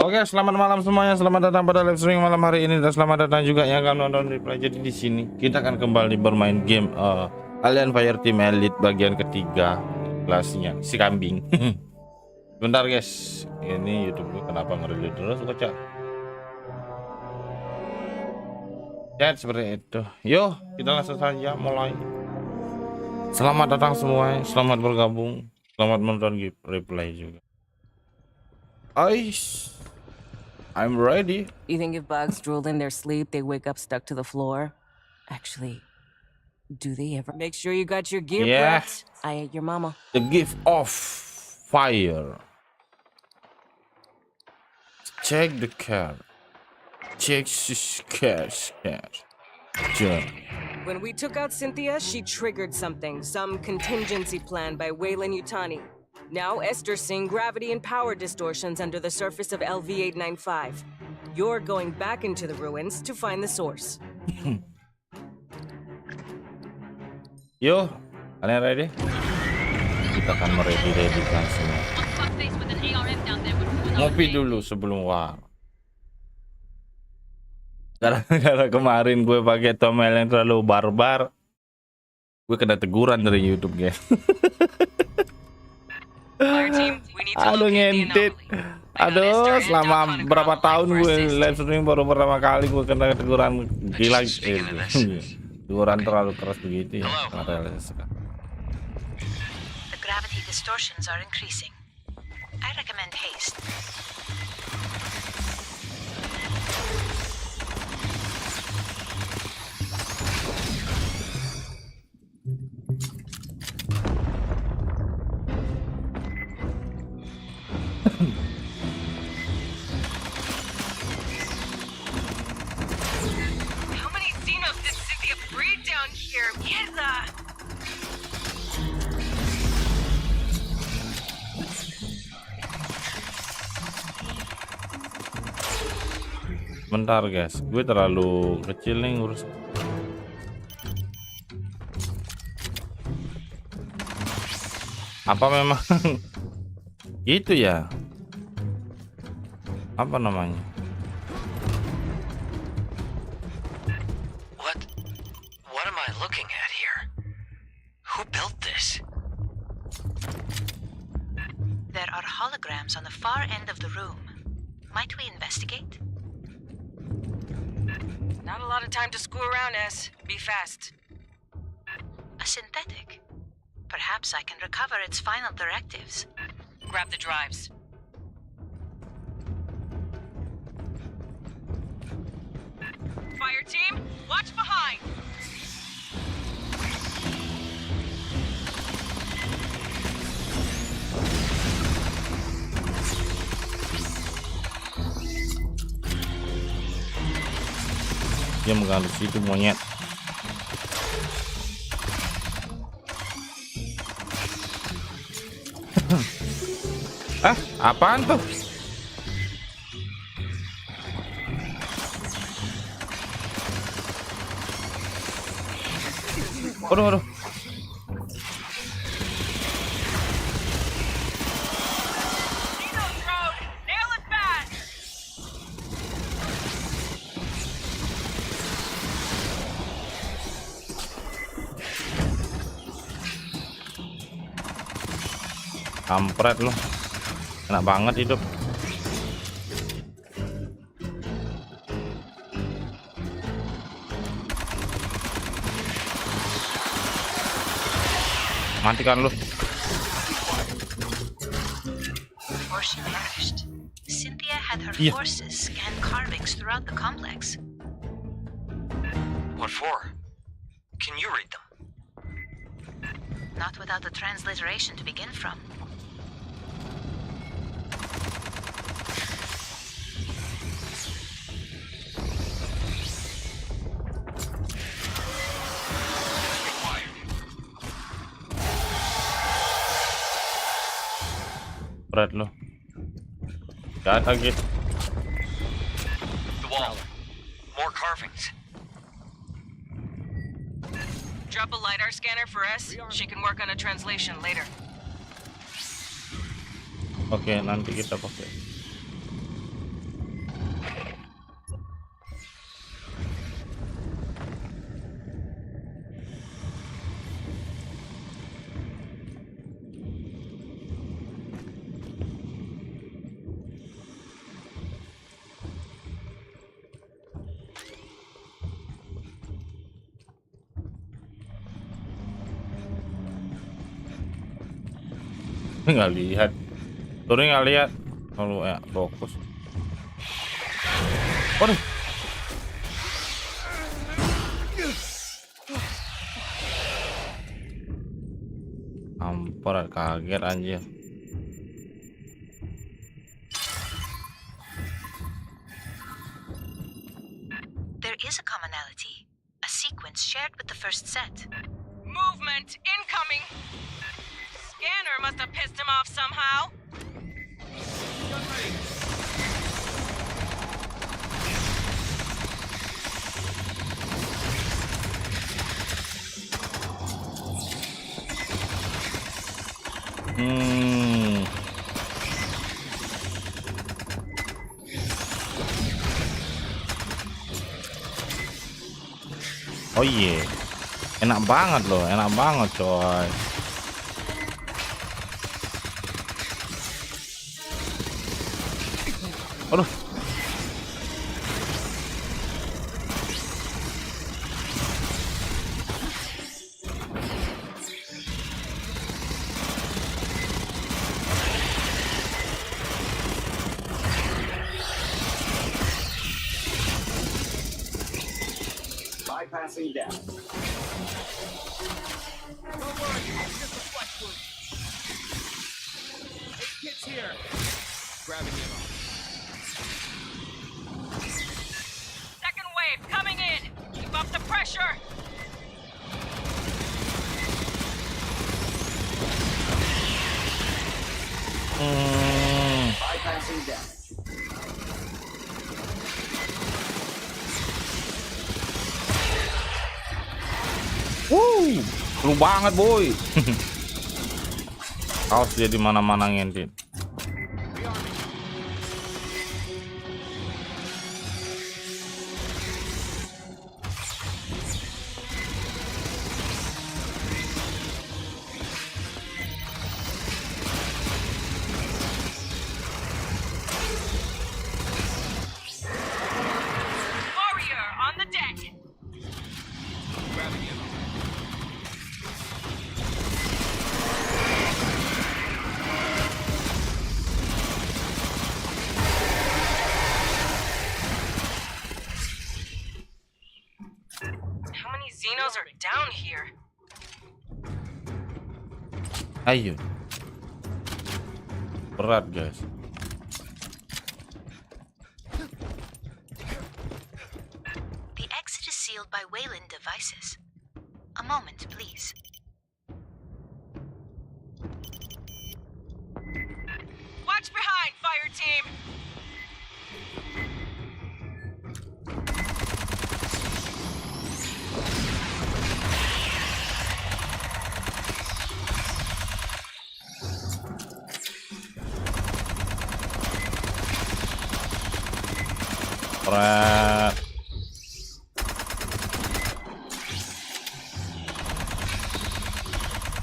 Oke, selamat malam semuanya. Selamat datang pada live streaming malam hari ini dan selamat datang juga yang akan nonton replay. Jadi di sini kita akan kembali bermain game Alien Fireteam Elite bagian ketiga kelasnya si kambing. Bentar guys, ini YouTube gue kenapa ngereload terus kocak? Chat seperti itu. Yo, kita langsung saja mulai. Selamat datang semua, selamat bergabung, selamat menonton replay juga. I'm ready. You think if bugs drooled in their sleep, they wake up stuck to the floor? Actually, do they ever? Make sure you got your gear prepped. I ate your mama. The gift of fire. Check the car. Check this cash. When we took out Cynthia, she triggered something, some contingency plan by Weyland-Yutani. Now Esther's seeing gravity and power distortions under the surface of LV-895. You're going back into the ruins to find the source. Yo, kalian ready? Kita akan meready-readykan semua. Ngopi dulu sebelum war. Karena kemarin gue pakai thumbnail yang terlalu barbar, gue kena teguran dari YouTube guys. Fireteam, we need to Aduh ngentit. Aduh, selama berapa tahun gue live streaming baru pertama kali gue kena teguran gila. Teguran terlalu keras begitu ya. The gravity distortions are increasing. I recommend haste. How many Xenos did Cynthia breed down here? Mierda! Bentar guys, gue terlalu kecil nih ngurus. Apa memang gitu ya? Apa namanya? What am I looking at here? Who built this? There are holograms on the far end of the room. Might we investigate? Not a lot of time to screw around, S. Be fast. A synthetic. Perhaps I can recover its final directives. Grab the drives. Fireteam, watch behind! Dia mengganggu situ monyet. Apaan tuh? Aduh. Kampret loh. Enak banget hidup. Matikan lu. Before she perished, Cynthia had her forces scan carvings throughout the complex. What for? Can you read them? Not without the transliteration to begin from. Berat lo. Jangan lagi. The wall. More carvings. Drop a LiDAR scanner for S. She can work on a translation later. Oke, nanti kita pakai. Nggak lihat. Turun nggak lihat. Kalau ya fokus. Waduh. Ampun, kaget anjir. There is a commonality, a sequence shared with the first set. Movement incoming! Scanner must have pissed him off somehow. Oh iya, enak banget loh, enak banget coy. Aduh. Bypassing down. Don't worry, it's just a flex wound. 8 kits here. Grabbing ammo. Second wave coming in. Keep up the pressure. Bypassing damage. Seru banget boy. Kaos dia di mana-mana ngentin. Warrior on the deck. Grabbing ammo. How many Xenos are down here? Ayo. Berat guys. The exit is sealed by Wayland devices. A moment, please. Watch behind, Fireteam. Berat.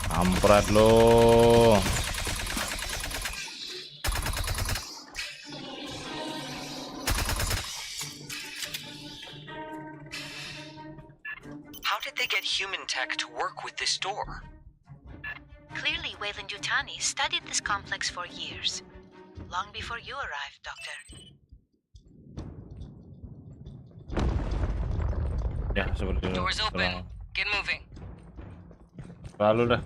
Kampret lo. How did they get human tech to work with this door? Clearly, Wayland-Yutani studied this complex for years. Long before you arrived, Doctor. Ya seperti itu. Doors open. Get moving. Lalu dah.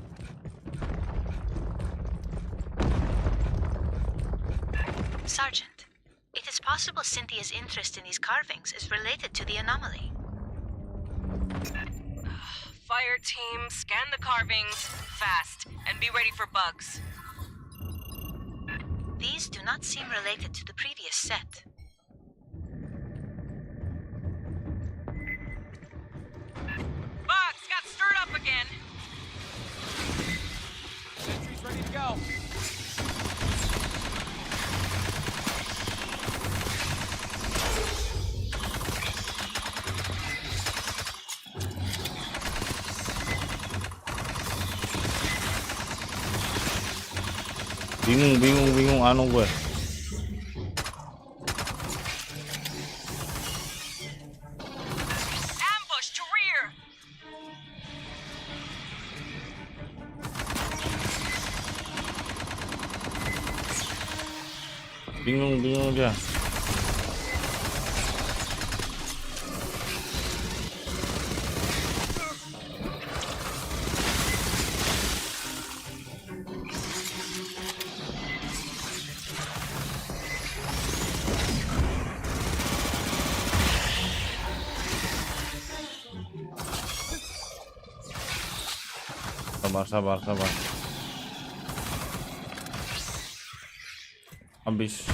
Sergeant, it is possible Cynthia's interest in these carvings is related to the anomaly. Fireteam, scan the carvings fast and be ready for bugs. These do not seem related to the previous set. Bugs got stirred up again. Sentry's ready to go. Bingung anu gue. Ambush to rear. Bingung dia. Sabar. Habis.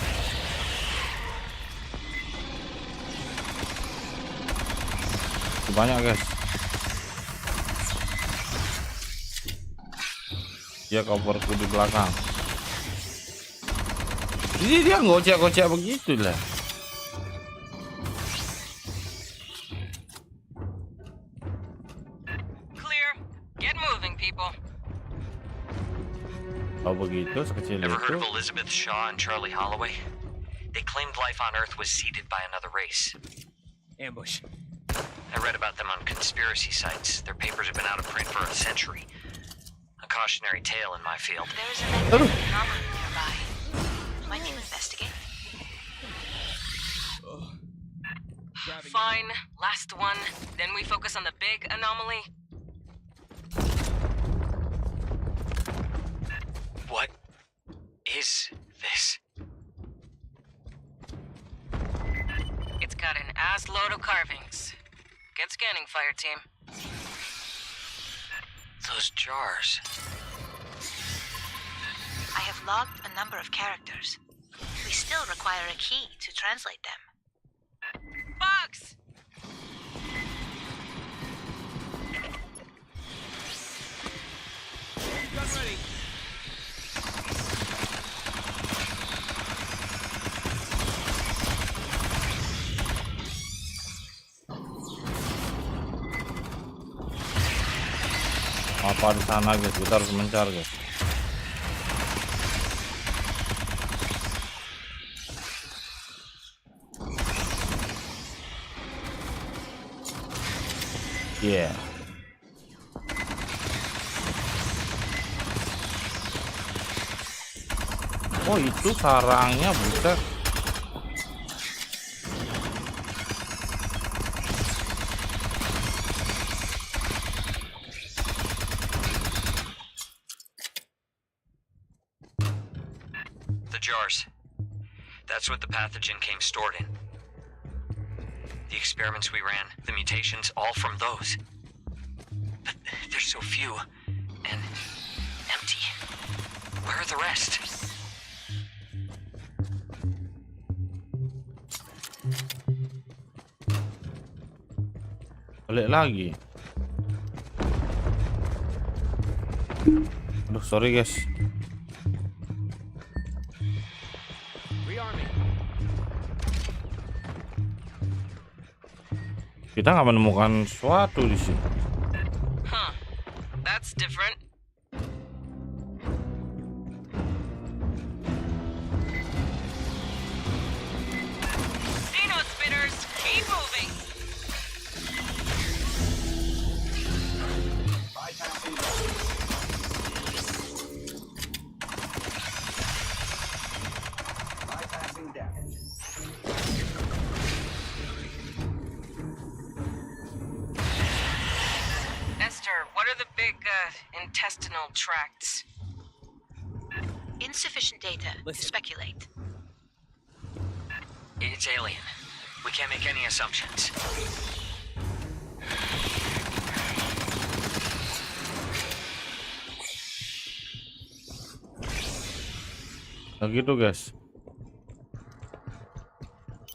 Banyak guys. Dia coverku di belakang. Jadi dia ngocek-ngocek begitu lah. Clear. Get moving, people. Oh begitu, sekecil Ever heard itu. of Elizabeth Shaw and Charlie Holloway? They claimed life on Earth was seeded by another race. Ambush. I read about them on conspiracy sites. Their papers have been out of print for a century. A cautionary tale in my field. There's a magnetic anomaly nearby. Might you investigate? Fine. Last one. Then we focus on the big anomaly. What is this? It's got an ass load of carvings. Get scanning, Fireteam. Those jars. I have logged a number of characters. We still require a key to translate them. Bugs! Gun ready. Apa di sana guys? Kita harus mencar guys. Yeah. Oh itu sarangnya bukan. Jars. That's what the pathogen came stored in. The experiments we ran, the mutations, all from those. But there's so few, and empty. Where are the rest? Balik lagi. Aduh, sorry guys. Kita nggak menemukan sesuatu di sini. Huh. That's different. Dino spitters, keep moving. Bypassing down. Bypassing down. What are the big, intestinal tracts? Insufficient data to Listen. speculate. It's alien. We can't make any assumptions. Nah gitu guys.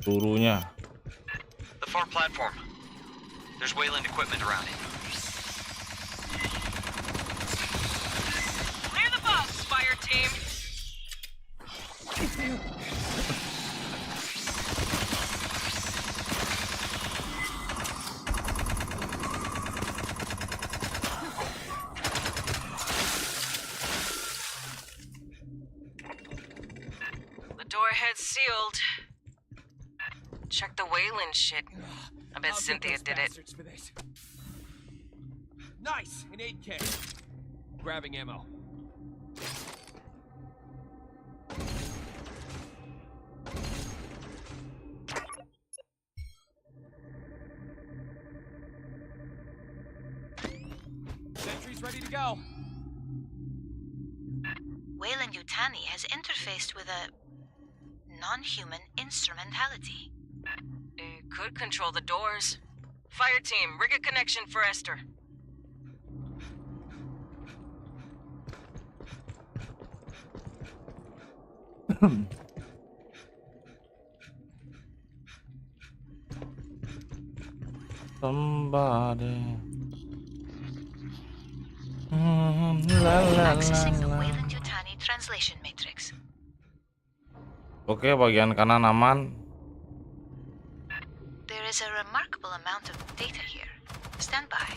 Turunya. The far platform. There's Wayland equipment around it. Clear the bugs, Fireteam. The door head's sealed. Check the Wayland shit. I bet I'll get Cynthia those did it. bastards for this. Nice, an 8K. Grabbing ammo. Sentry's ready to go. Yutani has interfaced with a non-human instrumentality. It could control the doors. Fireteam, rig a connection for Esther. Somebody. La la Accessing the la. Yutani translation matrix. Oke, bagian kanan aman. There is a remarkable amount of data here. Stand by.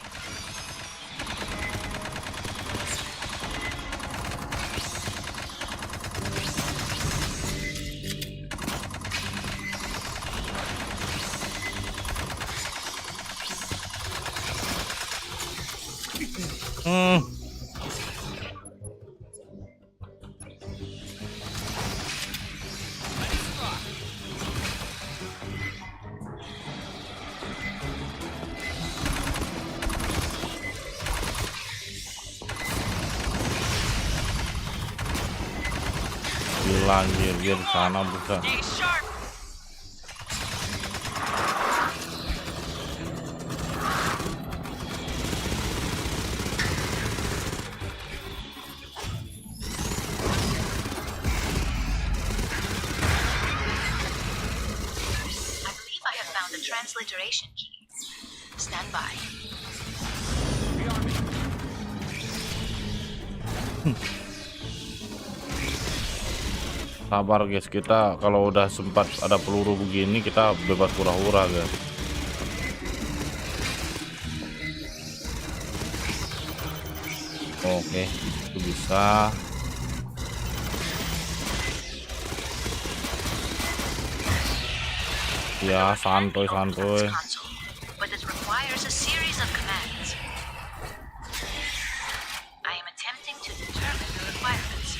Gila anjir, dia di sana bukan. Stay sharp. I believe I have found the transliteration key. Stand by. Sabar guys, kita kalau udah sempat ada peluru begini kita bebas hura-hura guys. Oke, itu bisa. Ya, santuy. But it requires a series of commands. I am attempting to determine the requirements.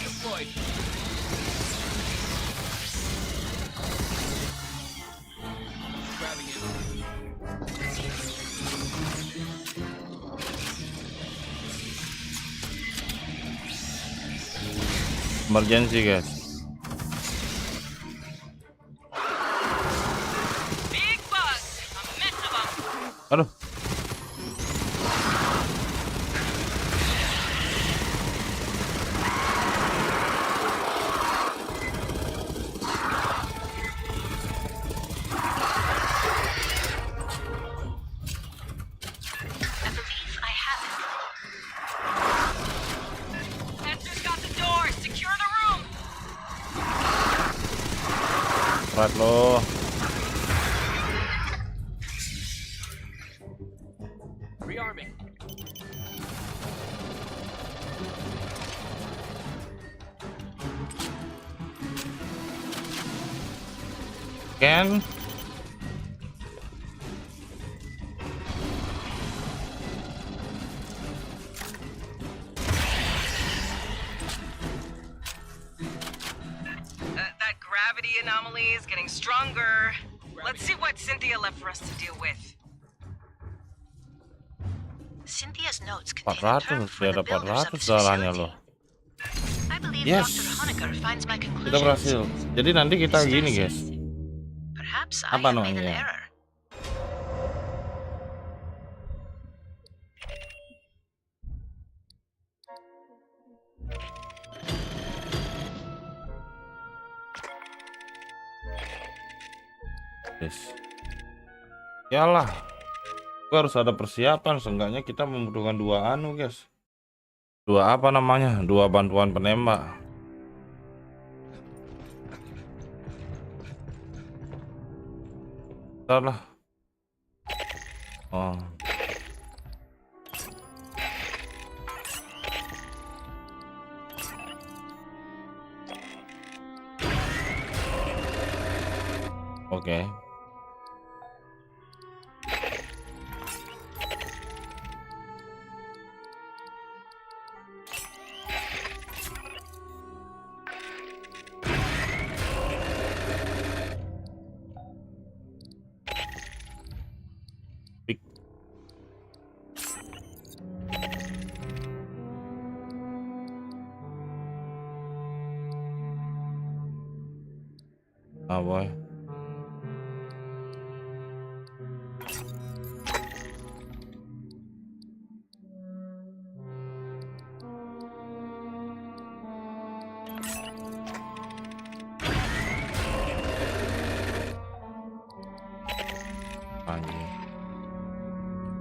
Deployed. Grabbing it. Emergency guys. Big bug. A mess of them. Aduh. I believe I have it. Esther's got the door. Secure the room. Berat loh. Rearming. Ken. That gravity anomaly is getting stronger. Let's see what Cynthia left for us to deal with. Cynthia's notes contain a term 400, for dia the ada builders of 400 this darahnya facility. loh. I believe Yes. Dr. Honecker finds my Kita conclusions. berhasil. Jadi nanti kita gini guys. Perhaps I Apa have made an namanya? error. Guys. Yalah. Harus ada persiapan, seenggaknya kita membutuhkan dua anu guys. Dua apa namanya? Dua bantuan penembak. Bentar lah. Oh. Oke. Ah boy.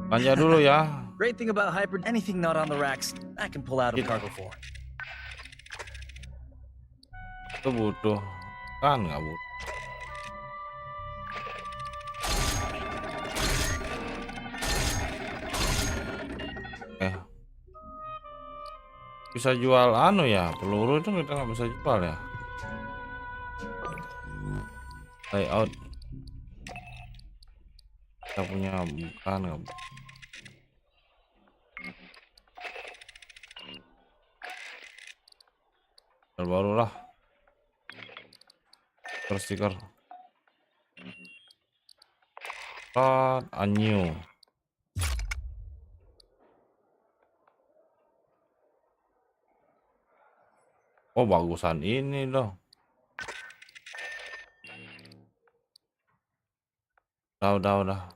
Panja dulu ya. Great thing about hyper, anything not on the racks, I can pull out of cargo for. Itu butuh kan nggak butuh. Bisa jual anu ya, peluru itu kita nggak bisa jual ya. Layout kita punya bukan nggak. Baru lah stiker new. Oh bagusan ini dong. Udah.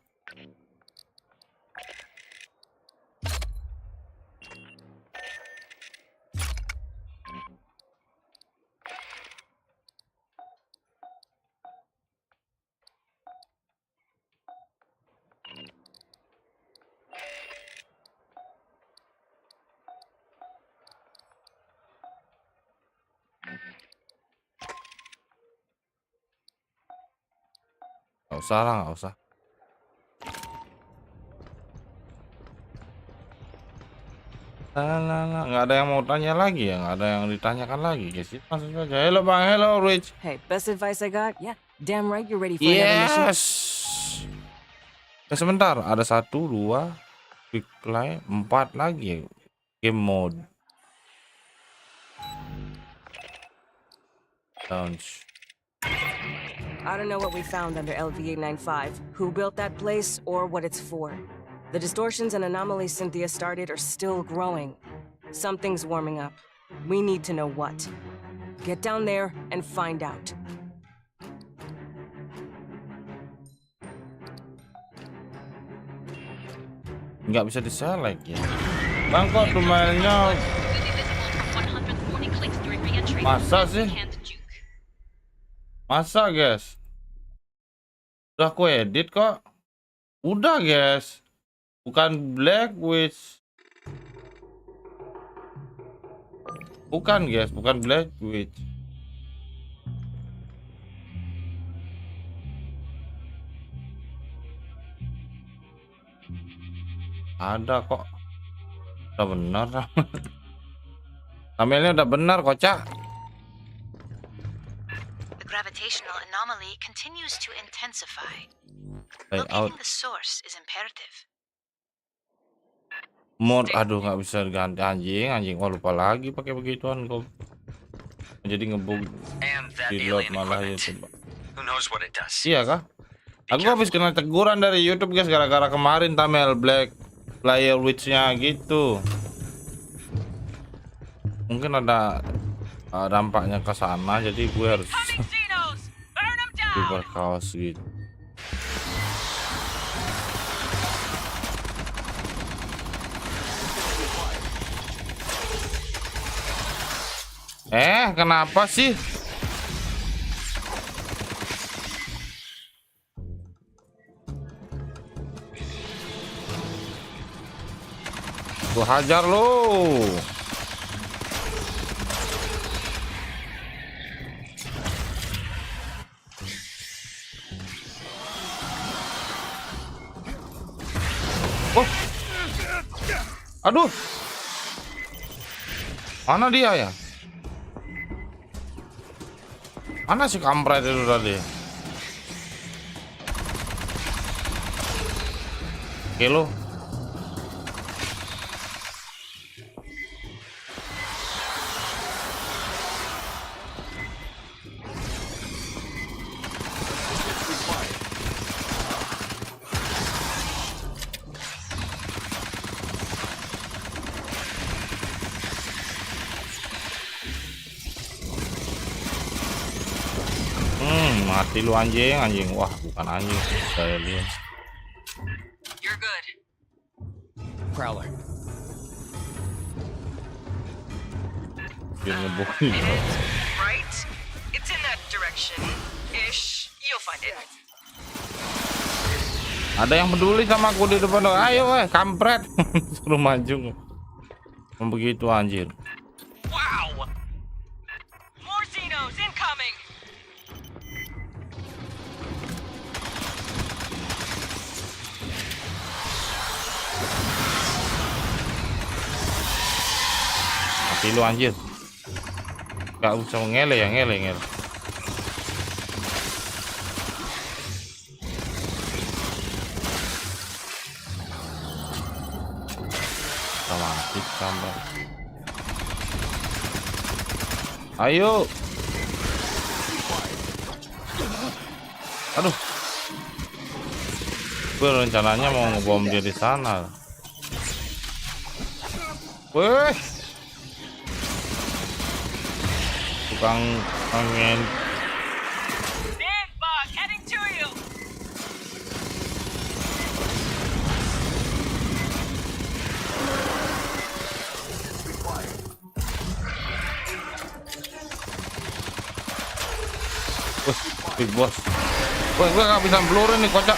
Nggak usah. Nggak ada yang mau tanya lagi ya, nggak ada yang ditanyakan lagi guys. Langsung saja. Hello bang, hello Rich. Hey, best advice I got? Yeah, damn right you're ready for another mission. Yes. Sebentar, ada 1, 2, quick play, 4 lagi game mode. Launch. I don't know what we found under LV-895, who built that place, or what it's for. The distortions and anomalies Cynthia started are still growing. Something's warming up. We need to know what. Get down there and find out. Nggak bisa diselect ya. Bang kok domainnya masa sih? Masa guys? Udah aku edit kok. Udah guys. Bukan Black Witch. Bukan guys, bukan Black Witch. Ada kok. Udah benar. Thumbnailnya udah benar kocak. The gravitational anomaly continues to intensify. Layout. Locating the source is imperative. Aduh nggak bisa ganti anjing. Wah lupa lagi pakai begituan kok. Jadi ngebug di load malah YouTube. Who knows what it does? Iya kah? Aku habis kena teguran dari YouTube guys gara-gara kemarin thumbnail Black Player Witch-nya gitu. Mungkin ada dampaknya ke sana jadi gue harus berkaos gitu. Kenapa sih? Gua hajar lo. Oh. Aduh. Mana dia ya? Mana si kampret itu tadi? Oke lo. Mati lu anjing. Wah, bukan anjing. Saya lihat. You're good. Prowler. Dia ngebukin. Right? It's in that direction-ish. You'll find it. Ada yang peduli sama aku di depan. Ayo kampret. Suruh maju. Begitu anjir. Wow! More Xenos incoming! Mati lu anjir. Gak usah ngele. Mati sampai. Ayo. Aduh. Gue rencananya mau ngebom dia di sana. Weh. Tukang angin. Big bug heading to you! Big boss. Gue gak bisa peluru nih kocak.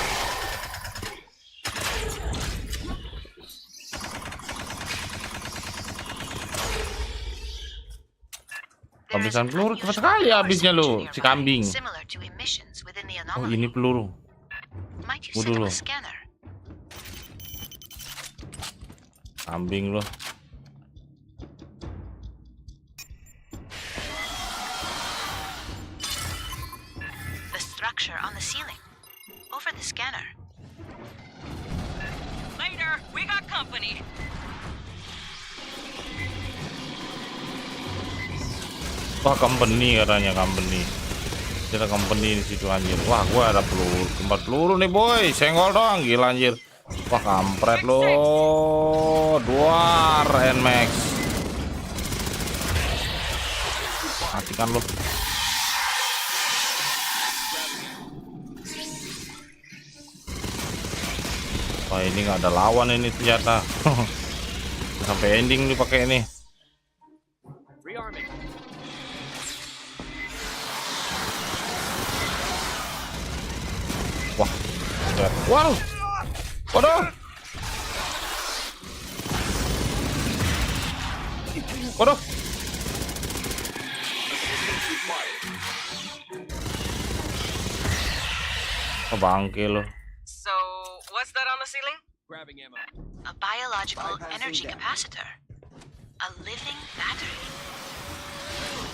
Habisan peluru cepat sekali habisnya lu, si kambing. Oh ini peluru. Dulu. Kambing lu. Structure on the ceiling. Over the scanner. Later, we got company. Wah company katanya company. Ada company di situ anjir. Wah gua ada peluru, tempat peluru nih boy. Senggol dong, gila anjir. Wah kampret lo. Duar Nmax. Matikan lo. Wah ini nggak ada lawan ini ternyata. Sampai ending nih pakai ini. Rearming. Wah. Wow. Waduh. Waduh. Bangke lo. So, what's that on the ceiling? Grabbing ammo. A biological energy capacitor. A living battery.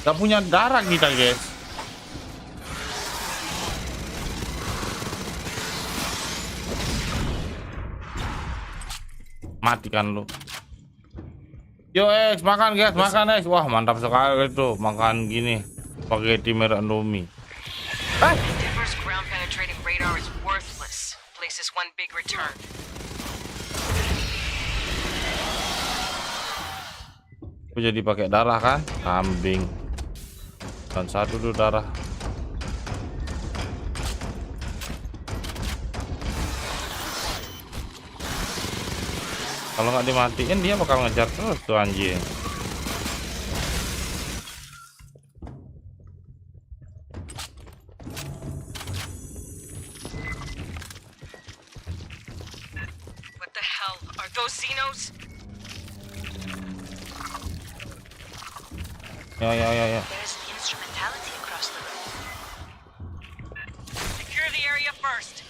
Gak punya darah kita guys. Matikan lu. Yo X makan guys, makan X. Wah mantap sekali itu makan gini pakai merah Dummie. Diver's ground penetrating radar is worthless. Places one big return. Aku jadi pakai darah kan? Kambing. Dan satu tuh darah. Kalau nggak dimatiin dia bakal ngejar terus tuh anjing. What the hell? Are those Xenos? Ya. There's instrumentality across the room. Secure the area first.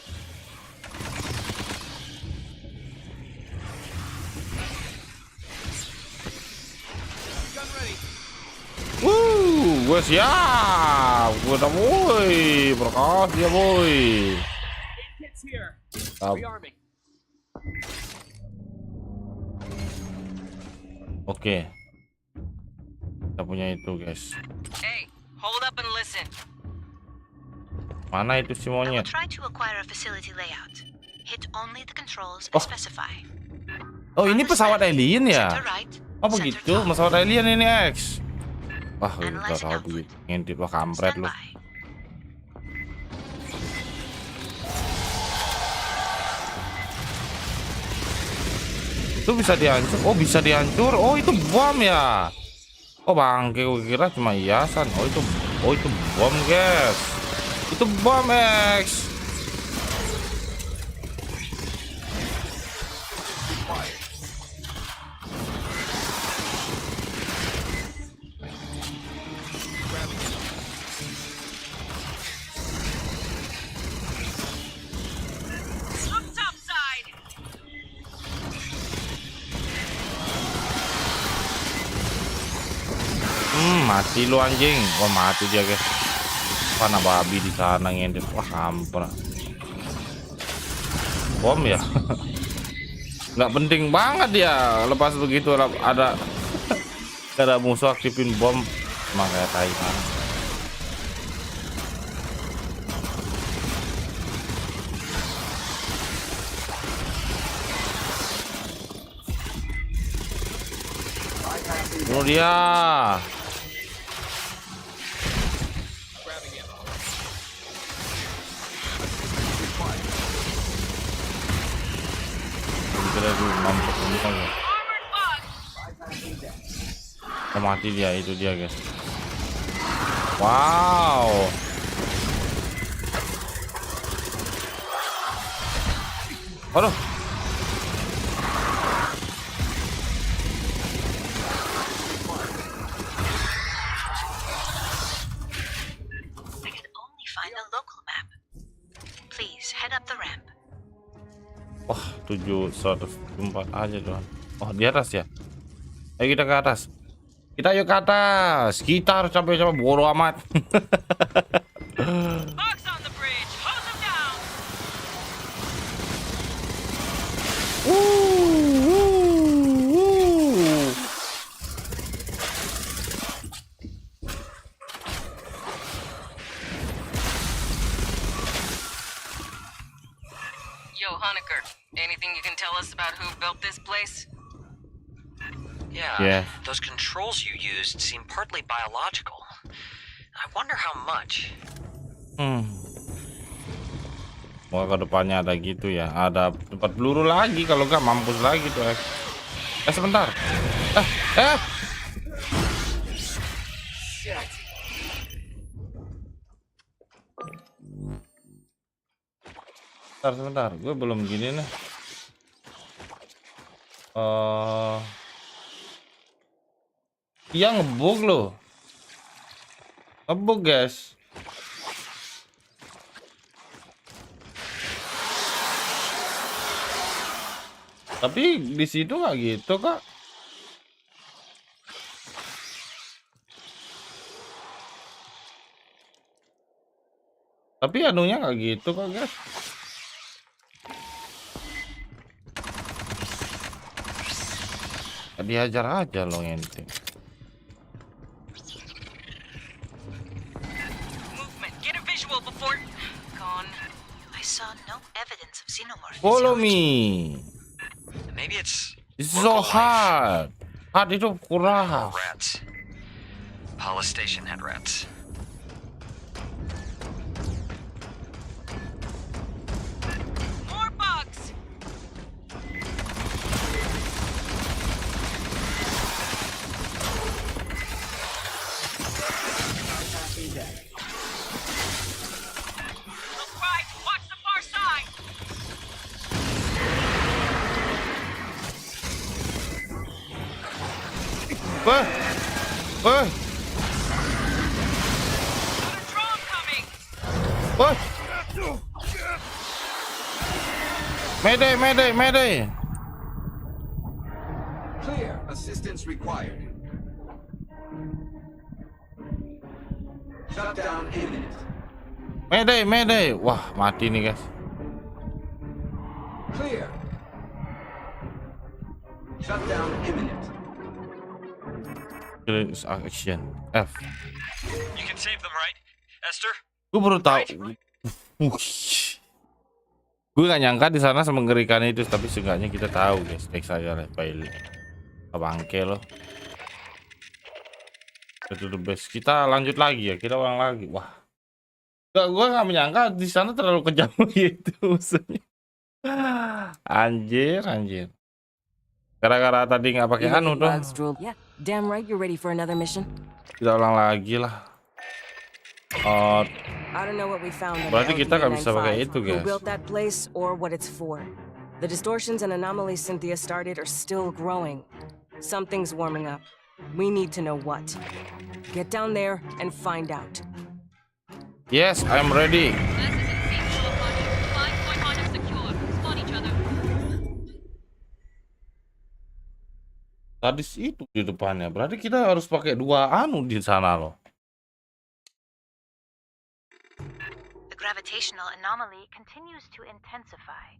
Gun ready. Gue siap. Gue udah boy. Berkas ya boy. 8 hits here. Up. Rearming. Oke. Kita punya itu guys. Hey, hold up and listen. Mana itu si I will monyet? try to acquire a facility layout. Hit only the controls Oh. I specify. Oh ini pesawat alien ya? Center right. Oh center begitu, top. pesawat alien ini X. Wah, udah Analyze tahu output. begitu. Ngintip wah kampret lu. Standby. Itu bisa dihancur. Oh, bisa dihancur. Oh, itu bom ya. Oh, bangke, gue kira cuma hiasan. Oh, itu bom, guys. Itu bom, X. Look topside. Mati lu anjing. Wah, mati dia, guys. Mana babi di sana ngintip. Wah, hampir. Bom ya. Nggak penting banget ya. Lepas begitu ada musuh aktifin bom. Emang kayak tai banget. Bunuh dia. Grabbing ammo. Kira dulu mampus ini kan ya. Oh, mati dia, itu dia, guys. Wow. Aduh. I can only find a local map. Please head up the ramp. Wah, 704 aja doang. Oh, di atas ya. Ayo kita ke atas. Kita yuk ke atas. Kita harus capek-capek, bodo amat. Bugs on the bridge. Hose them down. Yo, Honecker, anything you can tell us about who built this place? Yeah, Yeah. those controls you used seem partly biological. I wonder how much. Wah, ke depannya ada gitu ya. Ada tempat peluru lagi, kalau nggak mampus lagi tuh. Sebentar. Sebentar. Gue belum gini nih. Iya, ngebug loh. Ngebug, guys. Tapi di situ nggak gitu, Kak. Tapi anunya nggak gitu, Kak, guys. Dihajar aja lo ente. Movement. Get a visual before. Gone. I saw no evidence of xenomorph Follow physiology. me. Maybe it's It's so hard. Hard itu kurang. rats. Palace Station had rats. More bugs. Look right. Watch the far side. Wah. Wah. Another drone coming. Wah. Mayday, mayday, mayday. Clear. Assistance required. Shutdown imminent. Mayday, mayday. Wah, mati nih, guys. Clear. Shutdown imminent. Clearance action F. You can save them, right, Esther? Gue baru tahu. Gue gak nyangka di sana semengerikan itu, tapi seenggaknya kita tahu, guys. Next aja lah, pilot. Bangke loh. Itu the best. Kita lanjut lagi ya, kita ulang lagi. Wah. Gue gak menyangka di sana terlalu kejam gitu musuhnya. Anjir, anjir. Gara-gara tadi nggak pakai Even anu the tuh. bugs drool. Yeah, damn right you're ready for another mission. Kita ulang lagi lah. Oh, I don't know what we found on berarti the kita nggak bisa pakai LVA-95, itu, who guys. built that place or what it's for. The distortions and anomalies Cynthia started are still growing. Something's warming up. We need to know what. Get down there and find out. Yes, I'm ready. Tadi itu di depannya. Berarti kita harus pakai dua anu di sana loh. The gravitational anomaly continues to intensify.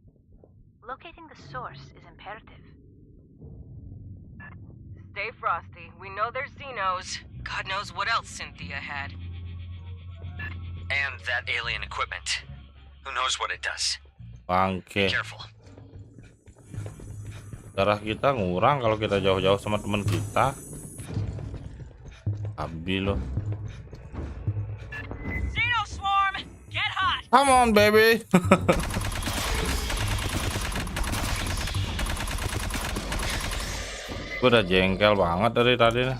Locating the source is imperative. Stay frosty. We know there's Xenos. God knows what else Cynthia had. And that alien equipment. Who knows what it does? Bangke. Careful. Darah kita ngurang kalau kita jauh-jauh sama teman kita. Abi loh. Xeno swarm, get hot. Come on, baby. Gue udah jengkel banget dari tadi nih.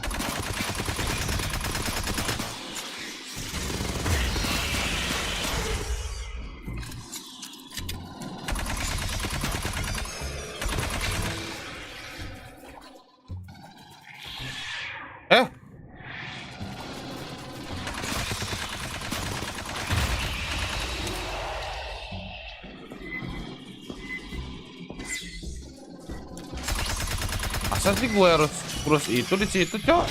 Masa sih gue harus terus itu di situ, Cok?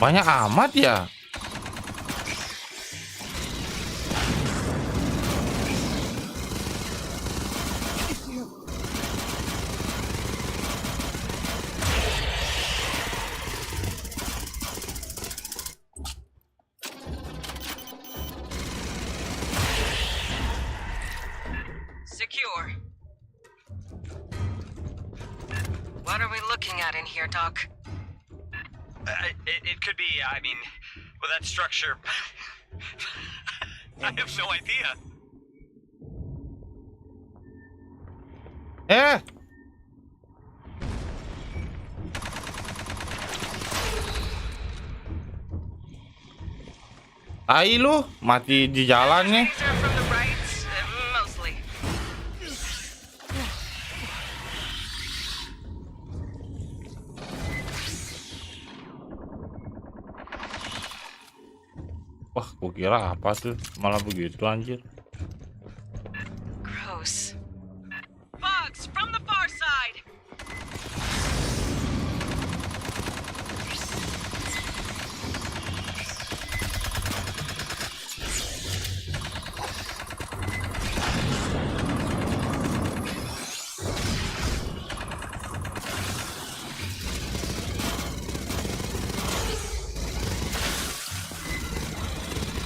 Banyak amat ya. Secure. What are we looking at in here, Doc? It could be, I mean, well, that structure. I have no idea. Tai lu, mati di jalan nih. These are from the right, mostly. Wah, gua kira apa tuh? Malah begitu anjir. Gross. Bugs from the far side.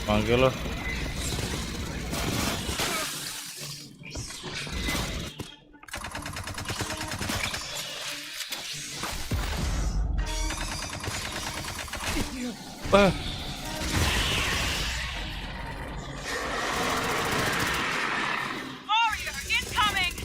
Panggil lo. Warrior incoming.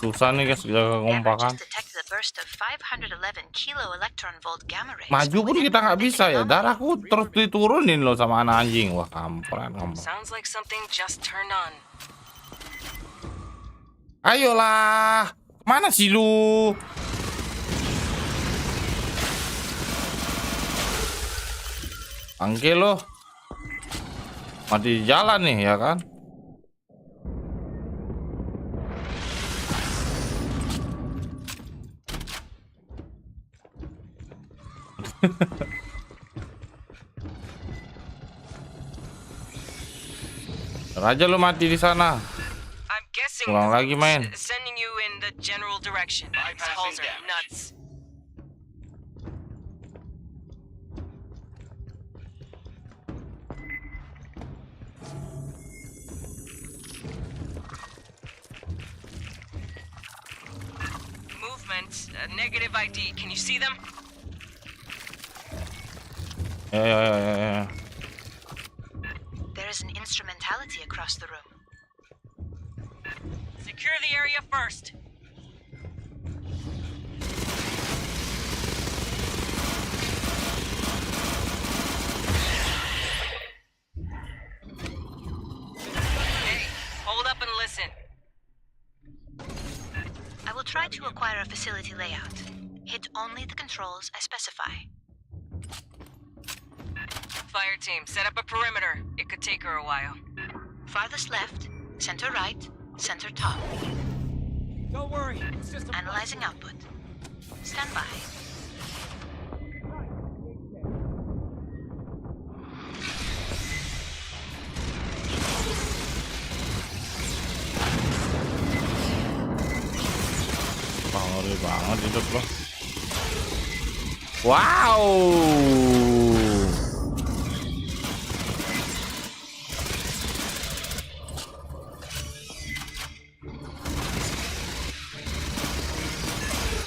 Susah nih guys, jaga The kompakan. averages detected a burst of 511 kilo electron volt gamma rays. Maju pun kita nggak bisa ya. Darahku terus diturunin loh sama anak anjing. Wah, kampret kamu. Sounds like something just turned on. Ayolah, mana sih lu? Panggil lo. Mati di jalan nih ya kan? Raja lu mati di sana. I'm guessing Ulang lagi main. sending you in the general protection. These halls are nuts. Movement. Negative ID. Can you see them? Ya. There is an instrumentality across the room. Secure the area first. Hey, hold up and listen. I will try to acquire a facility layout. Hit only the controls I specify. Fireteam, set up a perimeter. It could take her a while. Farthest left, center right, center top. Don't worry. It's just a Analyzing output. Stand by. Ngeri banget hidup lo. Wow.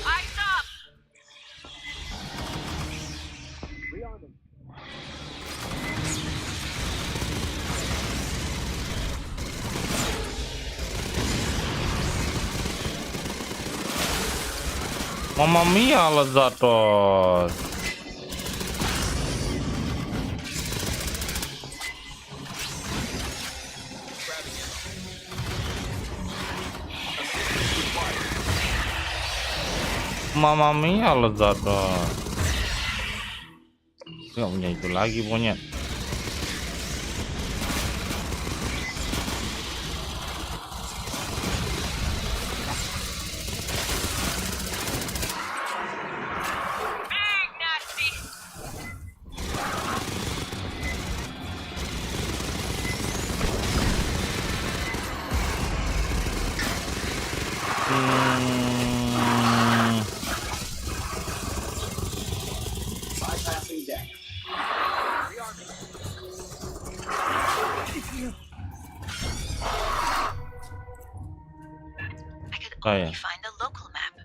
Eyes up! Mamma mia lezatos. Mamma mia lezatos. Nggak punya itu lagi monyet. Big nasty! Bypassing deck. I could Oh, only yeah. find a local map.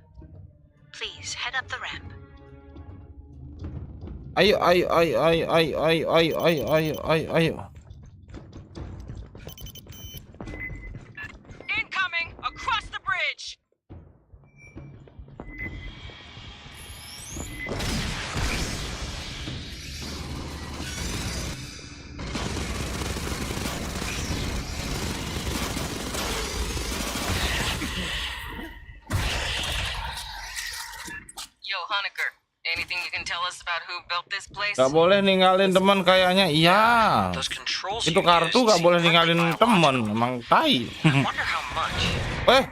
Please head up the ramp. Ayo. Incoming! Across the bridge! Yo, Honecker, anything you can tell us about who built this place? Gak boleh ninggalin teman kayaknya. Iya. Those controls Itu you kartu used gak seem boleh hardly ninggalin biological. teman. Emang tai. I wonder how much. Weh.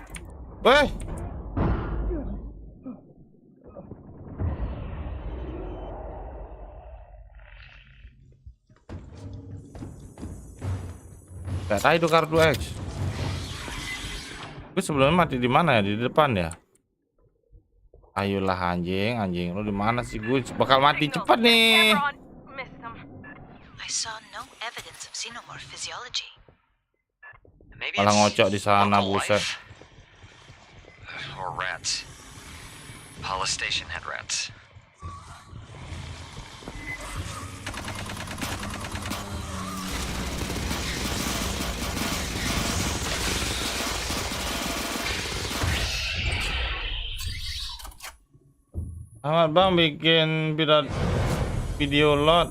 Gak tahu itu kartu X. Gue sebelumnya mati di mana ya? Di depan ya. Ayolah anjing, lu di mana sih? Gue bakal mati cepat nih. Missed them. I saw no evidence of xenomorph physiology. Maybe Malah it's ngocok di sana, local buset. life. Or rats. Police station had rats. Amat bang bikin video load.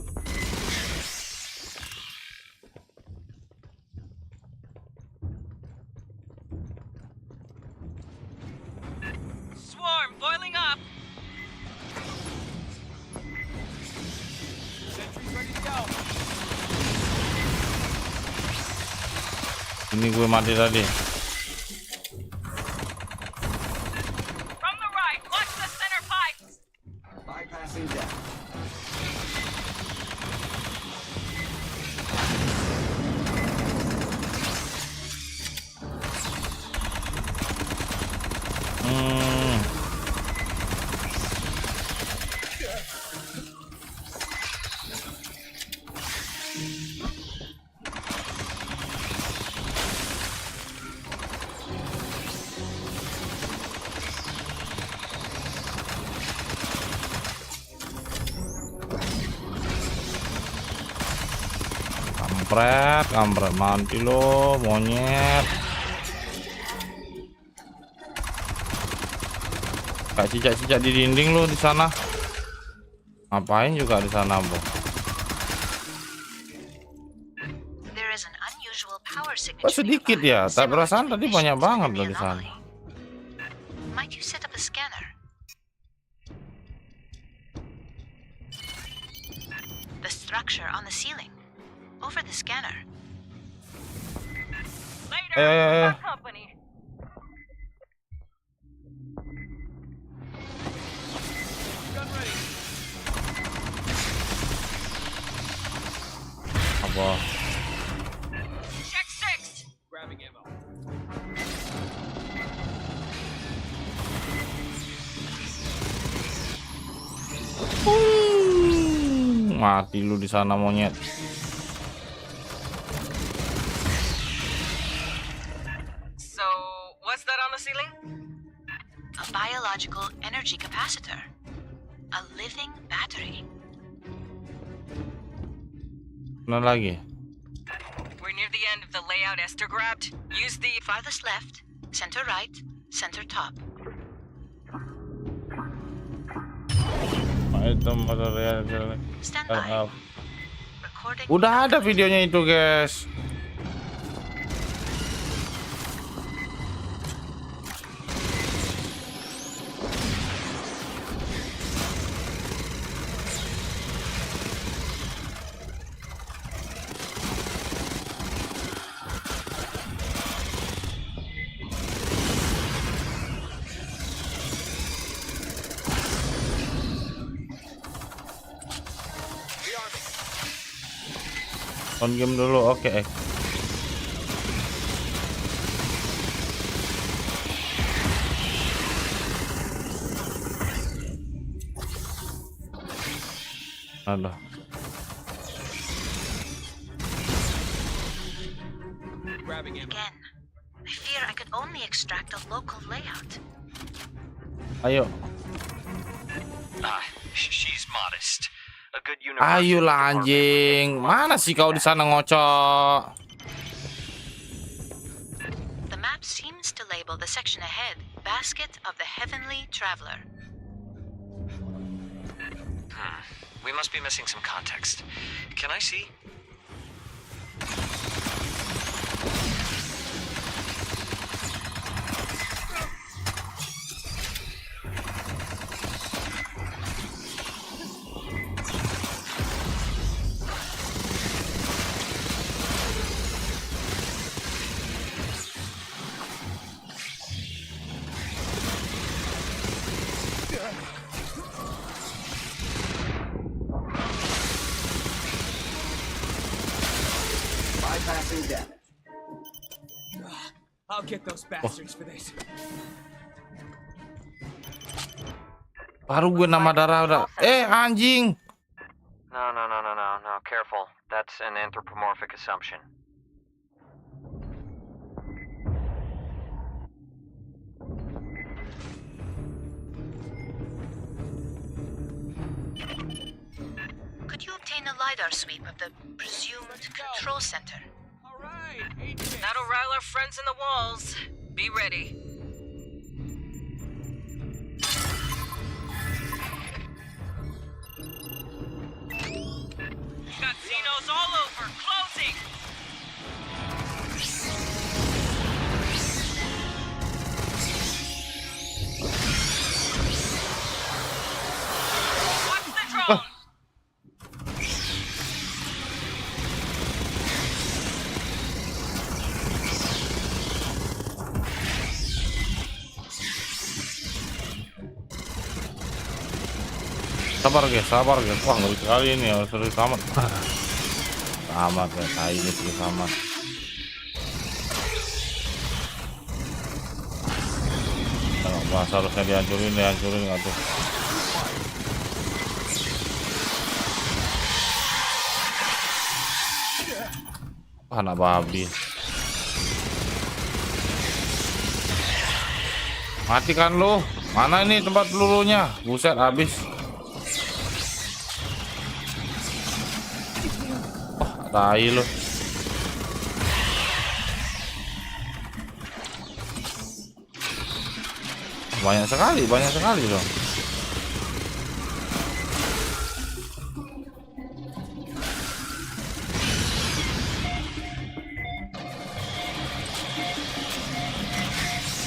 Swarm boiling up. sentry's ready to go. Ini gue mati tadi. From the right, watch the center pipes. Bypassing deck. Kampret, mati lo, monyet. Kayak cicak-cicak di dinding lo di sana. Ngapain juga di sana, Bu? There is an unusual power Kok signature sedikit nearby, ya? Tak similar perasaan to tadi emissions banyak banget within loh the di sana. anomaly. Might you set up a scanner? The structure on the ceiling. Over the scanner. Later, company. Gun ready. Apa? Check 6. Grabbing ammo. Mati lu di sana, monyet. So, what's that on the ceiling? A biological energy capacitor. A living battery. Mana lagi? We're near the end of the layout Esther grabbed. Use the Farthest left, center right, center top. Item material. Stand by. Recording. Udah ada videonya itu, guys. On game dulu, oke. Ada. Grabbing ammo. Again. I fear I could only extract a local layout. Ayo, She's modest. A good ayolah anjing. Mana sih kau di sana ngocok? The map seems to label the section ahead Basket of the Heavenly Traveler. We must be missing some context. Can I see? Bypassing damage. I'll get those bastards for this. Baru gue nama darah udah. Anjing. No. Careful. That's an anthropomorphic assumption. Could you obtain a LiDAR sweep of the presumed control center? All right, AJ. That'll rile our friends in the walls. Be ready. Got Xenos all over. Closing. Watch the drone. Sabar guys. Wah, ngeri sekali ini ya, serius amat. Amat ya, tai ini serius amat. Wah, seharusnya dihancurin nggak tuh. Anak babi. Mati kan lu? Mana ini tempat pelurunya? Buset, habis. Tai lu. banyak sekali dong.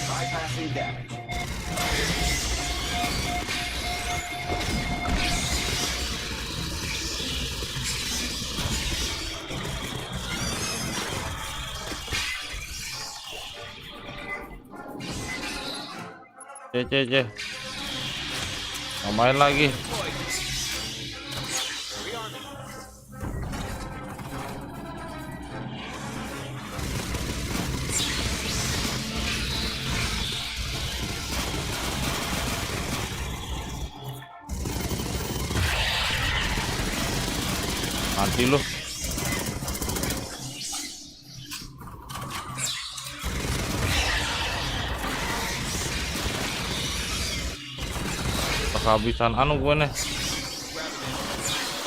Bypassing damage. C. Main lagi. Mati lu. Kehabisan anu gue nih.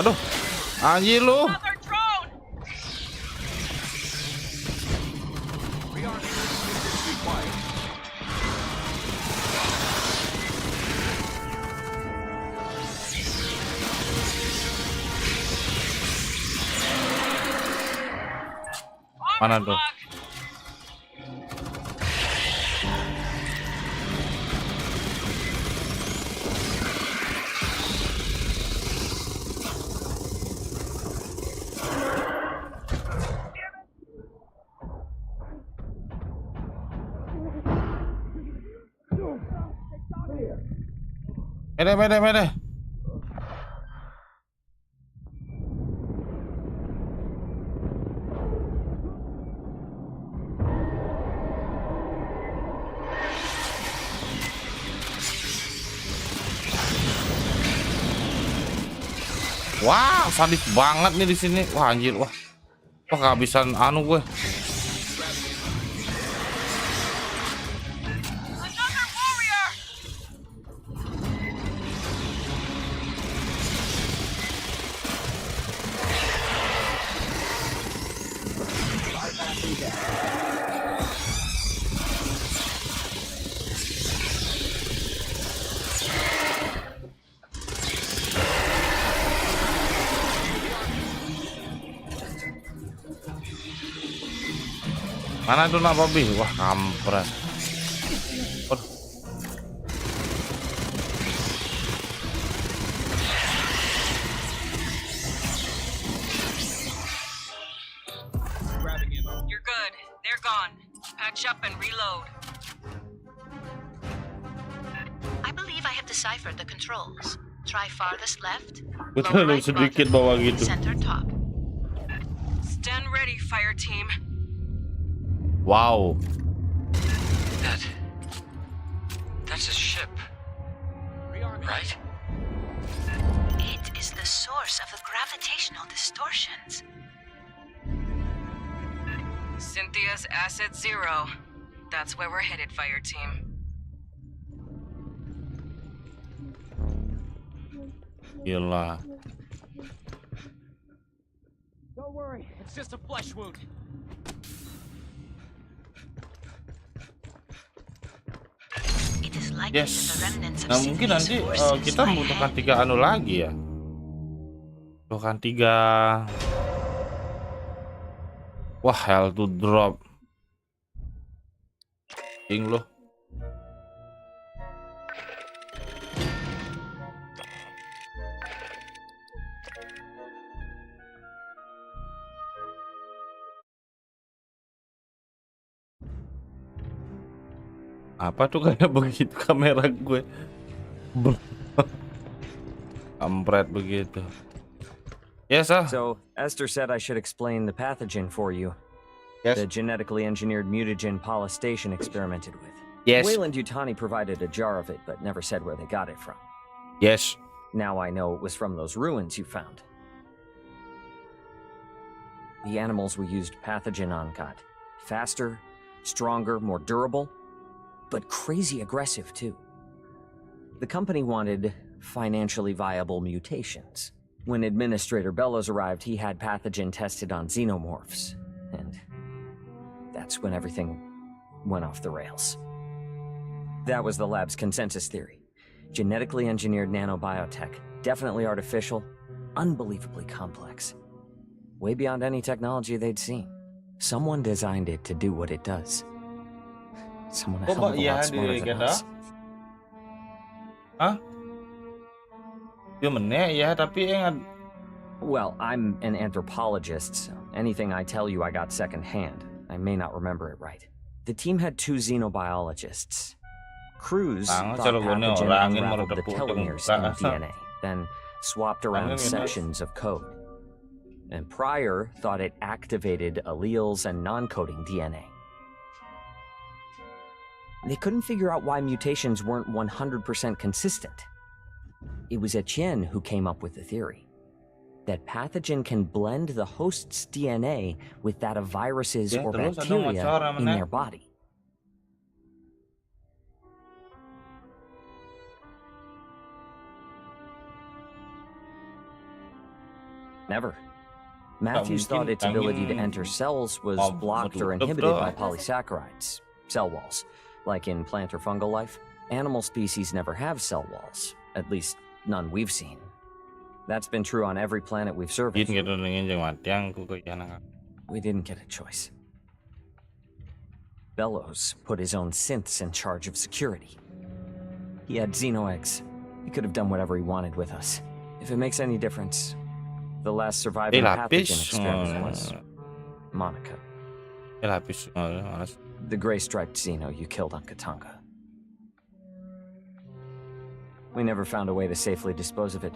Aduh, anjir lu. Mana tuh? Mede. Wah, sadis banget nih di sini. Wah, anjir, wah. Wah, kehabisan anu gue. Mana tuh nak babi? Wah, kampret. Waduh. You're good. They're gone. Patch up and reload. I believe I have deciphered the controls. Try farthest left, Betul, lower right sedikit button, bawah gitu. center top. Stand ready, Fireteam. Wow. That's a ship, right? It is the source of the gravitational distortions. Cynthia's asset 0. That's where we're headed, Fireteam. Gila. Don't worry, it's just a flesh wound. It is likely that the Yes. remnants of Nah, mungkin Cynthia's nanti forces kita lie membutuhkan ahead. 3 anu lagi ya. Butuhkan 3. Wah, hell to drop. Ding loh. Apa tuh kayak begitu kamera gue? Kampret begitu. Yes, sir. So, Esther said I should explain the pathogen for you. Yes. The genetically engineered mutagen Paula Station experimented with. Yes. Weyland-Yutani provided a jar of it, but never said where they got it from. Yes. Now I know it was from those ruins you found. The animals we used pathogen on got faster, stronger, more durable, but crazy aggressive too. The company wanted financially viable mutations. When Administrator Bellows arrived, he had pathogen tested on xenomorphs, and that's when everything went off the rails. That was the lab's consensus theory. Genetically engineered nanobiotech, definitely artificial, unbelievably complex. Way beyond any technology they'd seen. Someone designed it to do what it does. Someone a hell of a lot smarter than us. Hah? Dia menek ya, tapi Well, I'm an anthropologist, so anything I tell you I got secondhand. I may not remember it right. The team had 2 xenobiologists. Cruz thought pathogen unraveled the telomeres in DNA, then swapped around sections of code. And Pryor thought it activated alleles and non-coding DNA. They couldn't figure out why mutations weren't 100% consistent. It was Etienne who came up with the theory that pathogen can blend the host's DNA with that of viruses or bacteria in their body. Never. Matthews thought its ability to enter cells was blocked or inhibited by polysaccharides, cell walls. Like in plant or fungal life, animal species never have cell walls, at least none we've seen. That's been true on every planet we've surveyed. We didn't get a choice. Bellows put his own synths in charge of security. He had xeno-eggs. He could have done whatever he wanted with us. If it makes any difference, the last surviving pathogen experiment was Monica. The gray-striped xeno you killed on Katanga. We never found a way to safely dispose of it.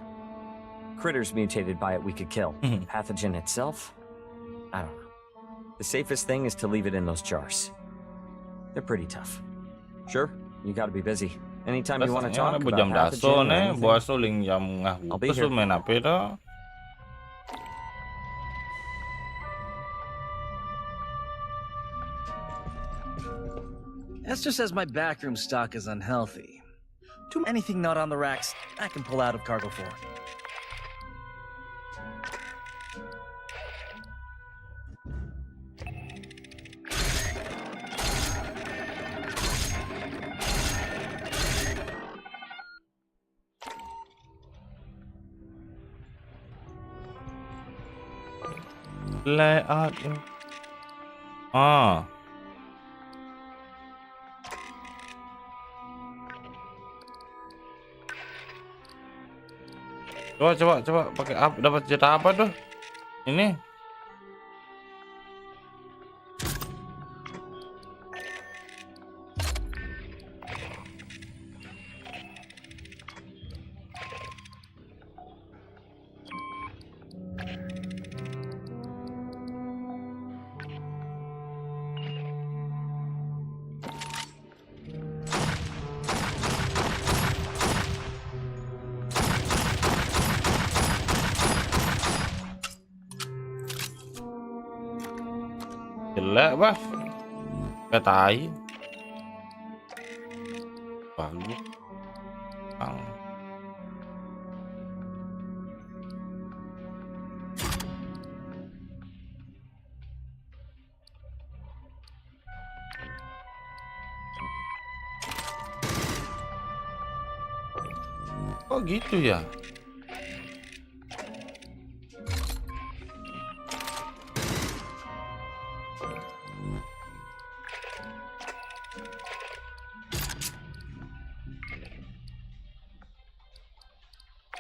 Critters mutated by it we could kill. Pathogen itself? I don't know. The safest thing is to leave it in those jars. They're pretty tough. Sure, you gotta be busy. Anytime you want to talk about pathogen or anything, I'll be here. Esther says my backroom stock is unhealthy. Anything not on the racks, I can pull out of cargo for. Layout. Coba pakai apa, dapat jatah apa tuh? Ini. Jelek bah, kayak tai. Bagus. Kok gitu ya?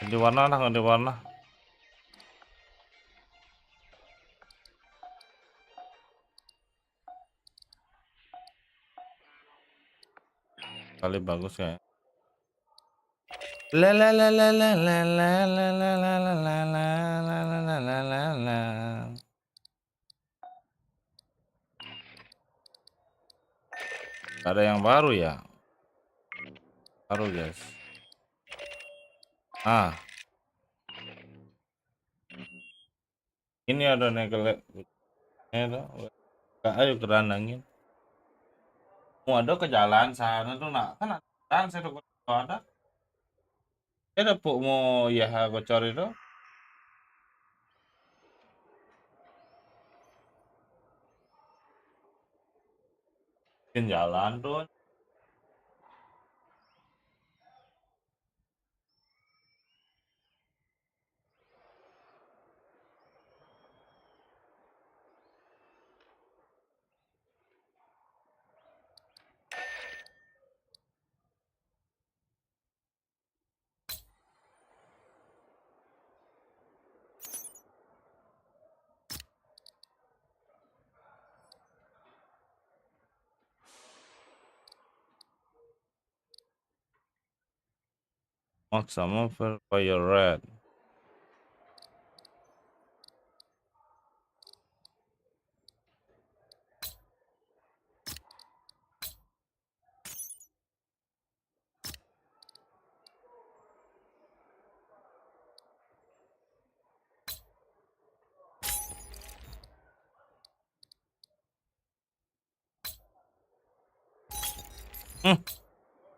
Ganti warna lah, ganti warna. Kali bagus kayak. La la la la la la la la la la la la la la la la la. Ada yang baru ya? Baru guys. Ini ada negelek. Ayo kerandangin. Mau ada ke jalan sana tuh nak kan ada saya tuh ada. Ada puk mau ya gocor itu. Jalan tuh. Maximum fire rate.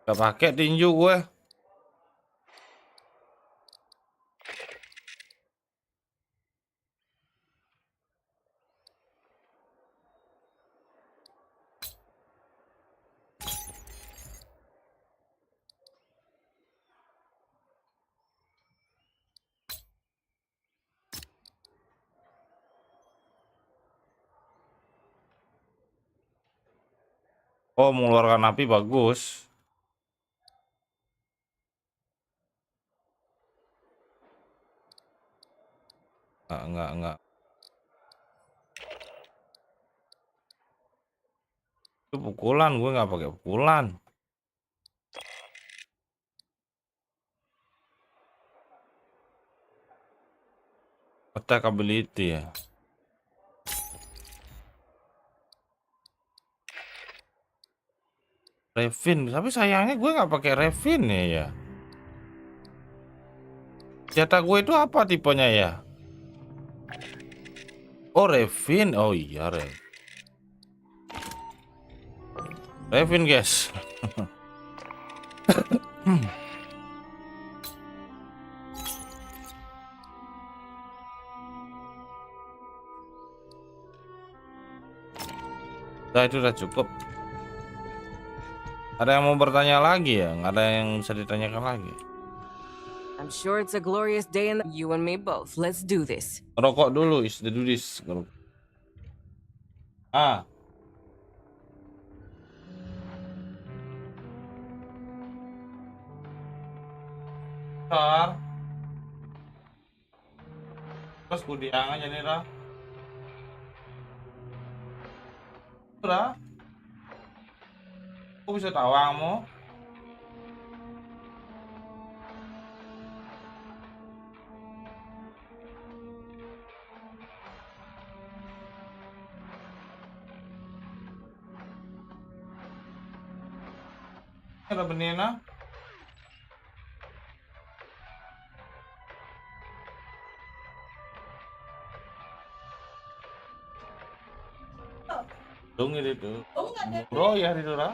Gak pakai tinju gue. Oh, mengeluarkan api bagus. Enggak. Itu pukulan, gue nggak pakai pukulan. Attack ability ya. Revin, tapi sayangnya gue nggak pakai Revin ya. Senjata gue itu apa tipenya ya? Oh, Revin. Oh iya, Revin guys. Nah, itu udah cukup. Ada yang mau bertanya lagi ya? Nggak ada yang bisa ditanyakan lagi. I'm sure it's a glorious day in you and me both. Let's do this. Rokok dulu, is the do this. Ah. Bentar. Terus kudiang aja nih, Ra. Udah. Aku bisa tawangmu. Ada benina. Tunggu itu. Bro ya itu Ra.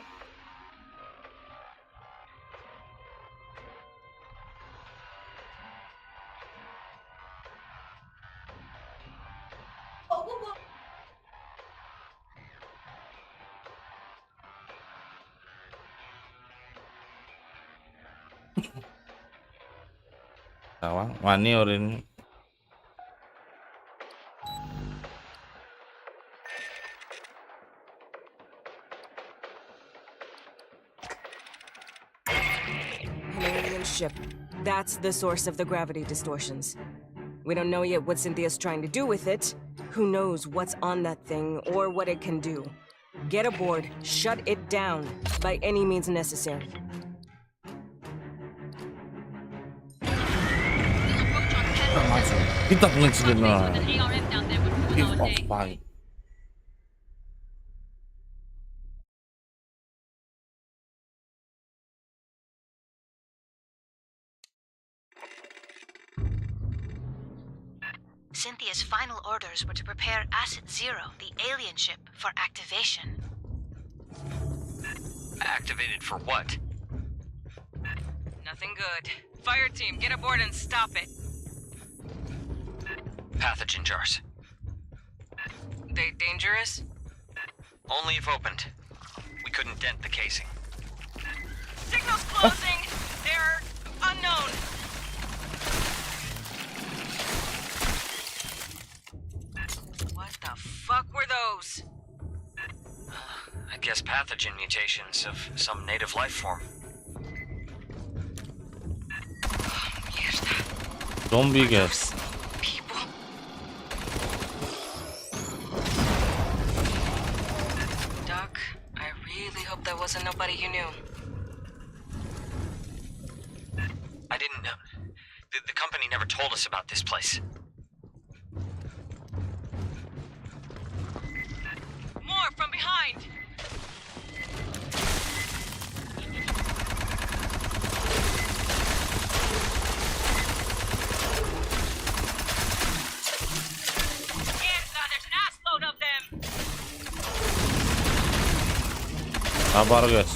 Tawang, mani orin. Ship. That's the source of the gravity distortions. We don't know yet what Cynthia's trying to do with it. Who knows what's on that thing or what it can do. Get aboard, shut it down by any means necessary. Kita pengen nah. Give off fight. Cynthia's final orders were to prepare Asset Zero, the alien ship, for activation. Activated for what? Nothing good. Fireteam, get aboard and stop it. Pathogen jars. They dangerous? Only if opened. We couldn't dent the casing. Signal's closing! They're unknown! What the fuck were those? I guess pathogen mutations of some native life form. Zombie gas. People. Doc, I really hope that wasn't nobody you knew. I didn't never told us about this place. More from behind! There's an assload of them! Sabar guys.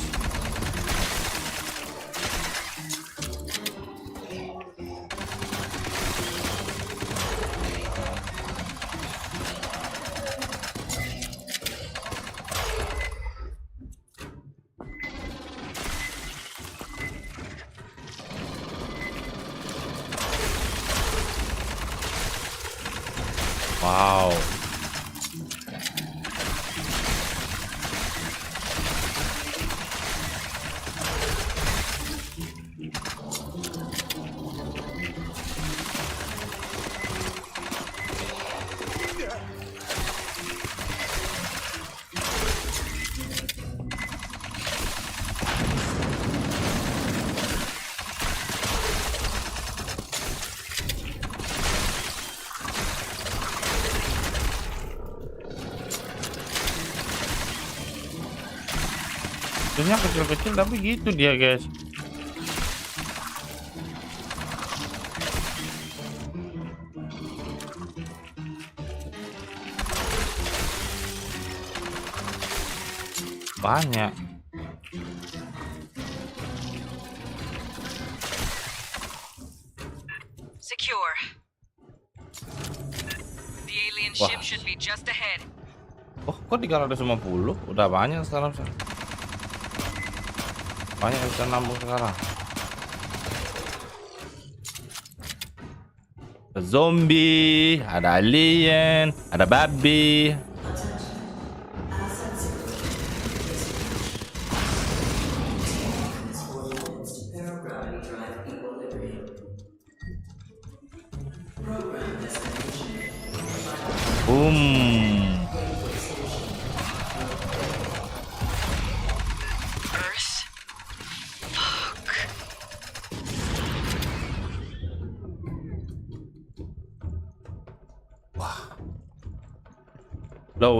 Wow. Sebenarnya kecil-kecil tapi gitu dia guys. Banyak. Secure. The alien ship should be just ahead. Oh, kok 350? Udah banyak sekarang. Banyak yang bisa nambung sekarang. Ada zombie, ada alien, ada babi.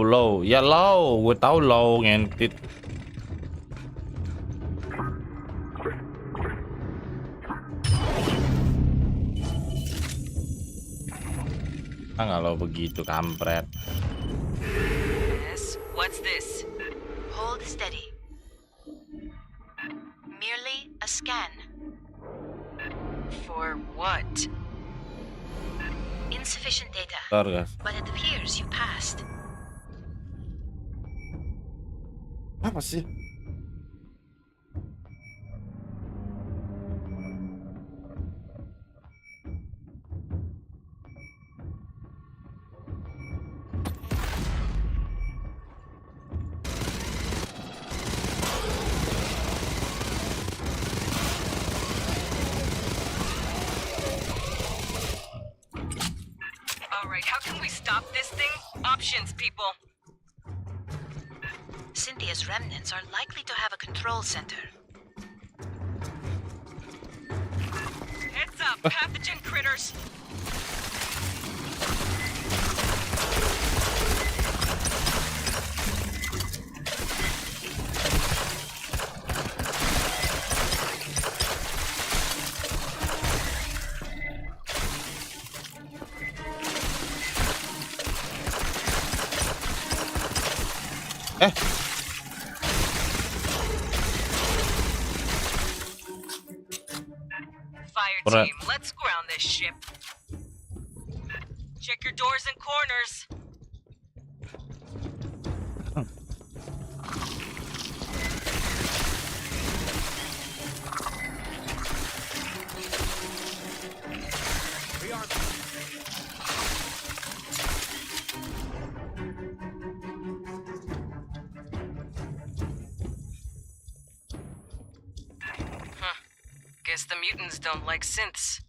Low, ya low, gue tahu low ngentit. Nggak lo begitu kampret. Yes, what's this? Hold steady. Merely a scan. For what? Insufficient data. Bentar guys. But it appears you passed. Apa sih? Alright, how can we stop this thing? Options, people. Cynthia's remnants are likely to have a control center. Heads up, pathogen critters! Fireteam, let's ground this ship. Check your doors and corners. Guess the mutants don't like synths.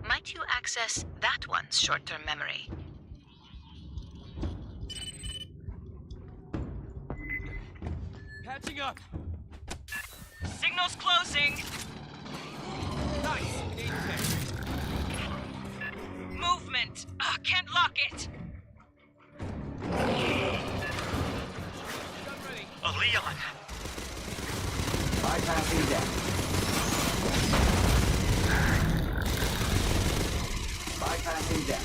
Might you access that one's short-term memory? Patching up. Signal's closing. target! A Leon! Bypassing deck. Bypassing deck.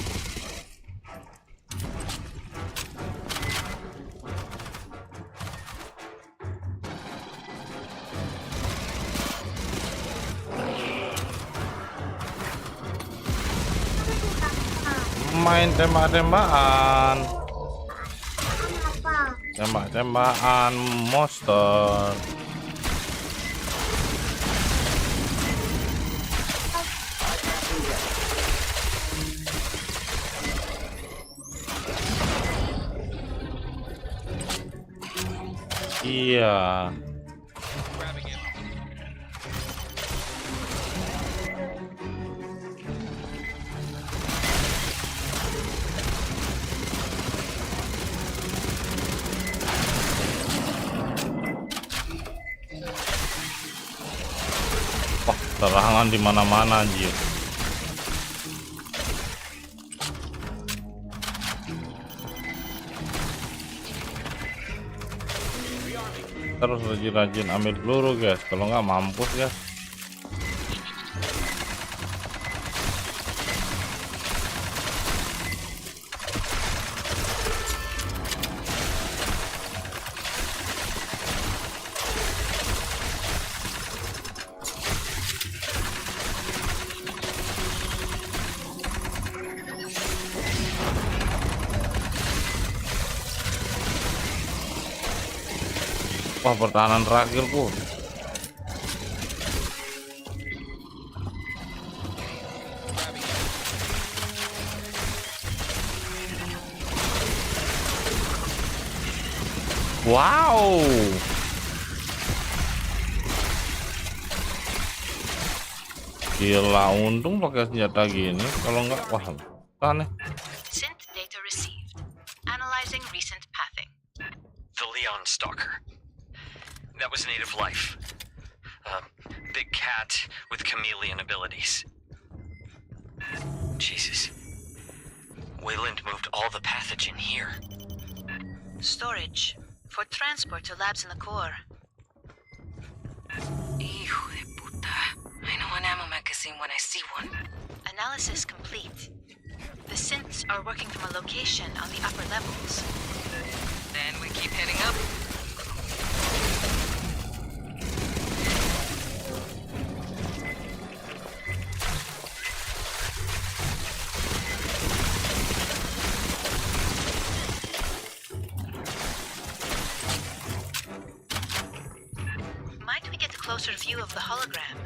Main tembak-tembakan. Tembak-tembakan monster. Iya. Wah, serangan di mana-mana anjir. Terus rajin-rajin ambil peluru guys, kalau nggak mampus guys. Wah, pertahanan terakhirku. Wow. Gila, untung pakai senjata gini. Kalau nggak, wah, aneh. Synth data received. Analyzing recent pathing. The Leon Stalker. That was native life. Big cat with chameleon abilities. Jesus. Wayland moved all the pathogen here. Storage. For transport to labs in the core. Hijo de puta. I know an ammo magazine when I see one. Analysis complete. The synths are working from a location on the upper levels. Then we keep heading up. Might we get a closer view of the hologram?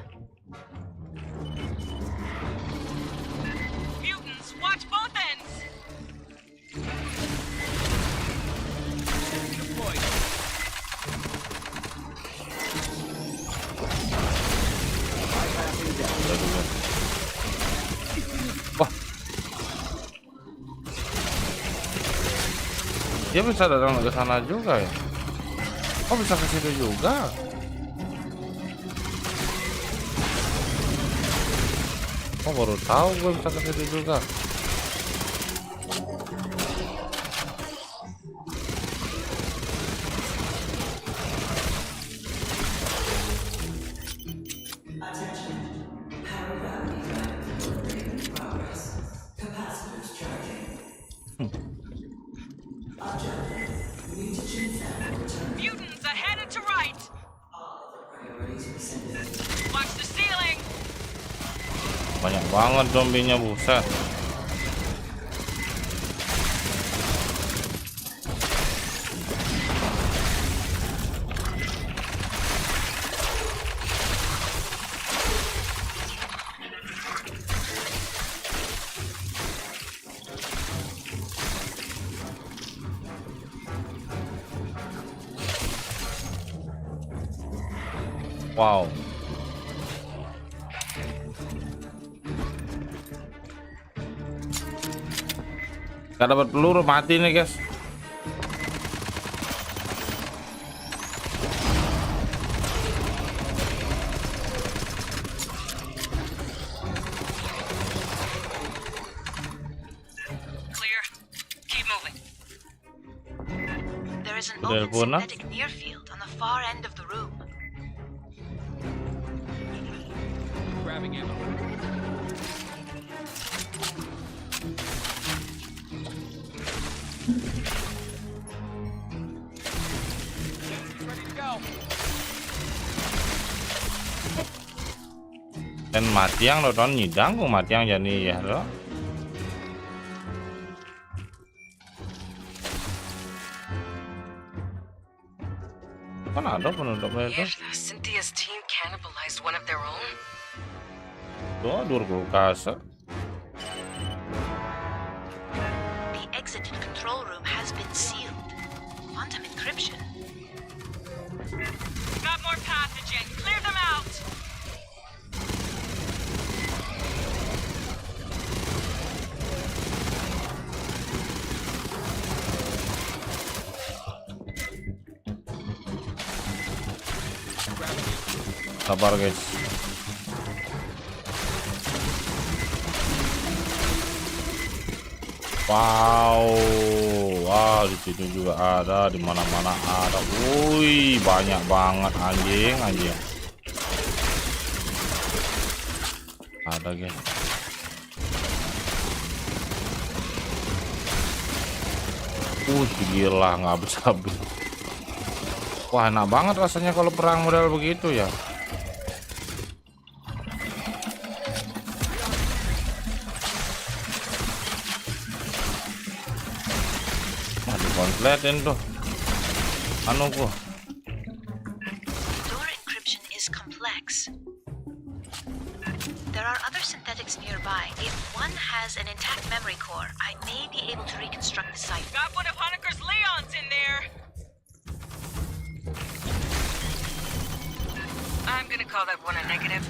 Mutants, watch both ends! Deployed. Bypassing deck. Wah, dia bisa datang ke sana juga ya? Oh, bisa ke situ juga. Oh, baru tahu gue bisa ke situ juga. Mutants ahead and to right! Watch the ceiling! Banyak banget zombinya, buset. Wow. Gak dapat peluru, mati nih guys. Clear. an Udah open punah. synthetic near field on the far end of the room. Grabbing ammo. Ready to go. Dan mati yang lo ton nyidang kok mati yang jadi ya lo. Kan ada penutupnya itu. Mierda, Cynthia's team cannibalized one of their own? Tuh, dur kulkas. The exit to the control room has been sealed. Quantum encryption. Got more pathogen. Clear them out! Sabar guys. Wow, wah di situ juga ada, di mana-mana ada. Wih, banyak banget anjing. Ada guys. Gila nggak habis-habis. Wah, enak banget rasanya kalau perang model begitu ya. Kompletin tuh anu gua. Door encryption is complex. There are other synthetics nearby. If one has an intact memory core, I may be able to reconstruct the cipher. Got one of Honecker's Leons in there! I'm gonna call that one a negative.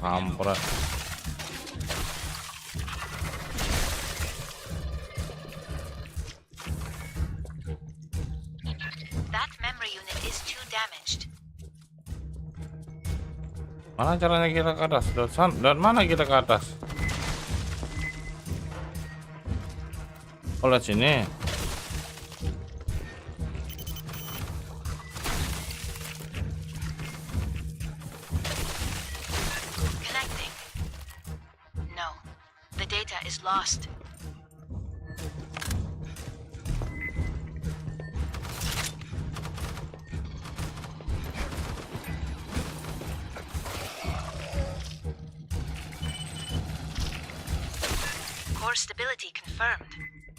Kampret. That memory unit is too damaged. Mana caranya kita ke atas? Dan mana kita ke atas? Oh, lihat sini. Connecting. No, the data is lost. Core stability confirmed.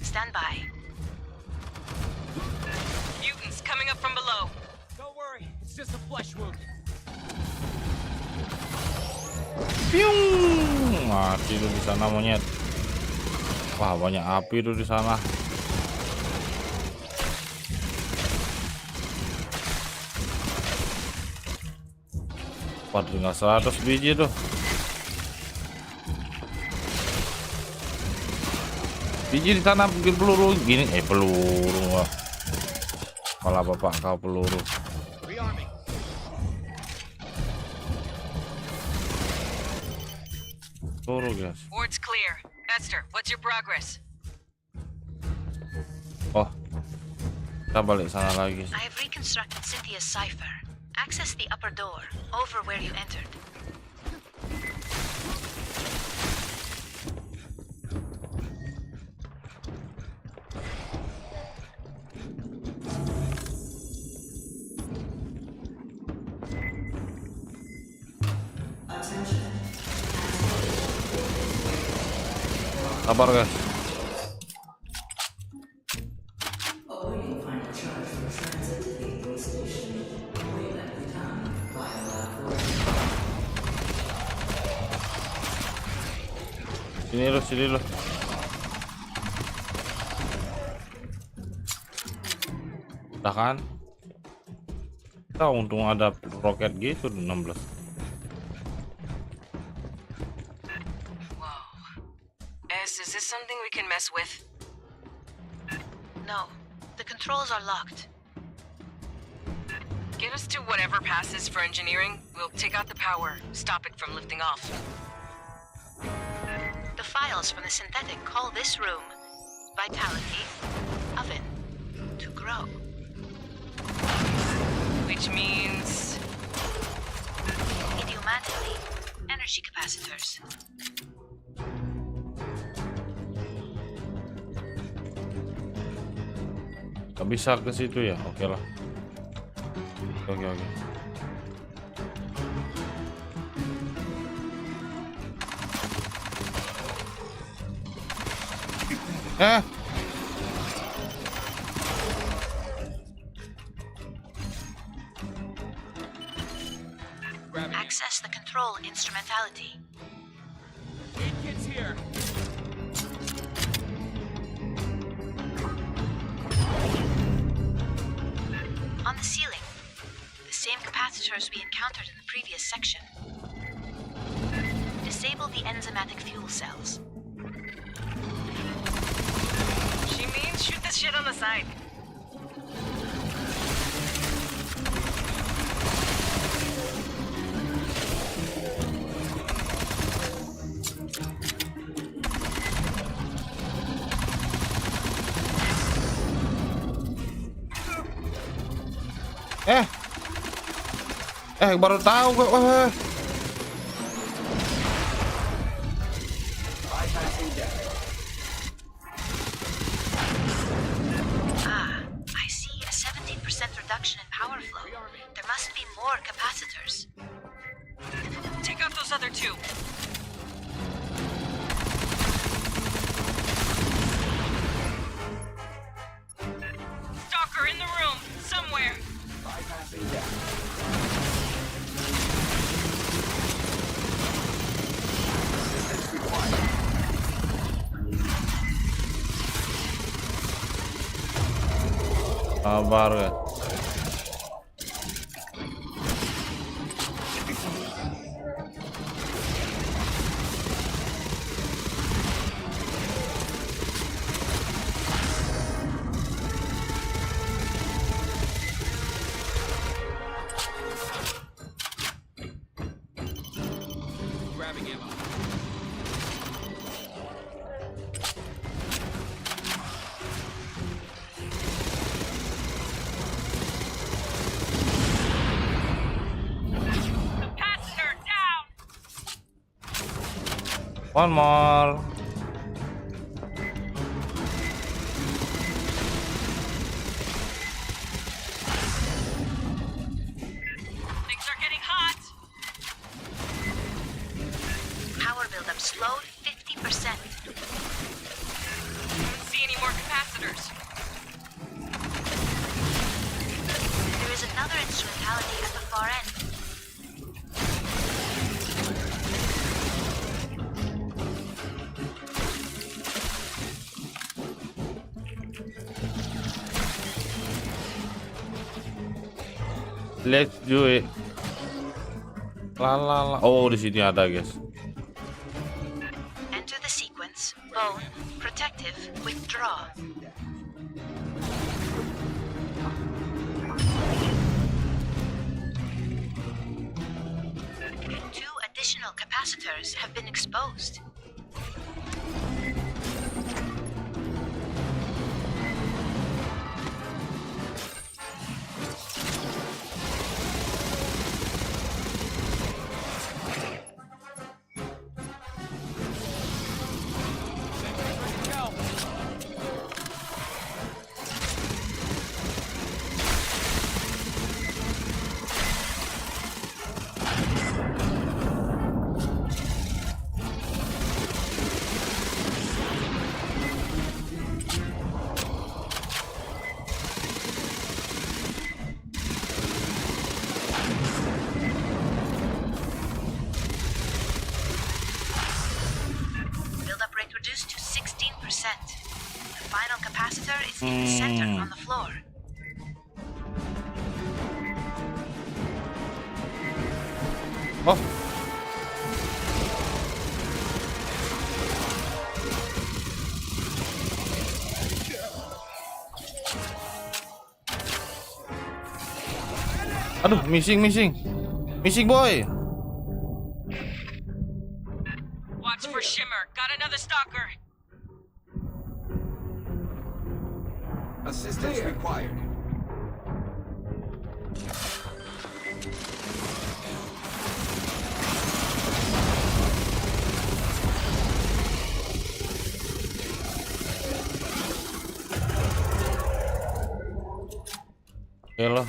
Stand by. Mutants coming up from below. Don't worry, it's just a flesh wound. Piung, mati tuh di sana monyet. Wah, banyak api tuh di sana. Wah, tinggal 100 biji tuh. Biji ditanam bikin peluru gini, peluru. Wah. Kepala bapak kau peluru. Rearming. Peluru guys. Ward's clear. Esther, what's your progress? Oh, kita balik sana lagi. I have reconstructed Cynthia's cipher. Access the upper door, over where you entered. Sabar guys. Sini lo. Udah kan? Kita untung ada roket gitu 16. No, the controls are locked. Get us to whatever passes for engineering. We'll take out the power, stop it from lifting off. The files from the synthetic call this room Vitality Oven to grow. Which means... Idiomatically, energy capacitors. Gak bisa ke situ ya? Oke lah. Oke. Access the control instrumentality. Eight kids here. On the ceiling, the same capacitors we encountered in the previous section. Disable the enzymatic fuel cells. She means shoot this shit on the side. Baru tahu kok. Bypassing deck. I see a 17% reduction in power flow. There must be more capacitors. Take out those other two. Stalker in the room, somewhere. Bypassing deck. Assistance required. Sabar ya. Grabbing ammo. Capacitor down! One more. Things are getting hot! Power buildup slowed 50%. Don't see any more capacitors. There is another instrumentality at the far end. Let's do it. La. Oh, di sini ada, guys. Enter the sequence. Bone. Protective. Withdraw. Two additional capacitors have been exposed. Ready to go. Buildup rate reduced to 16%. The final capacitor is in the center on the floor. Oh, Aduh, missing boy. Watch for Shimmer. Got another stalker. Assistance required. Oke loh.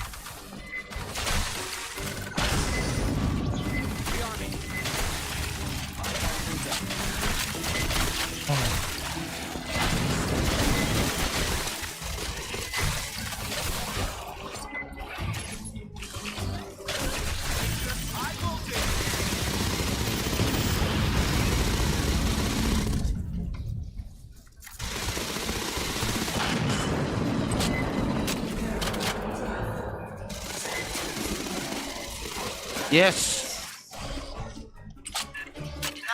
Yes.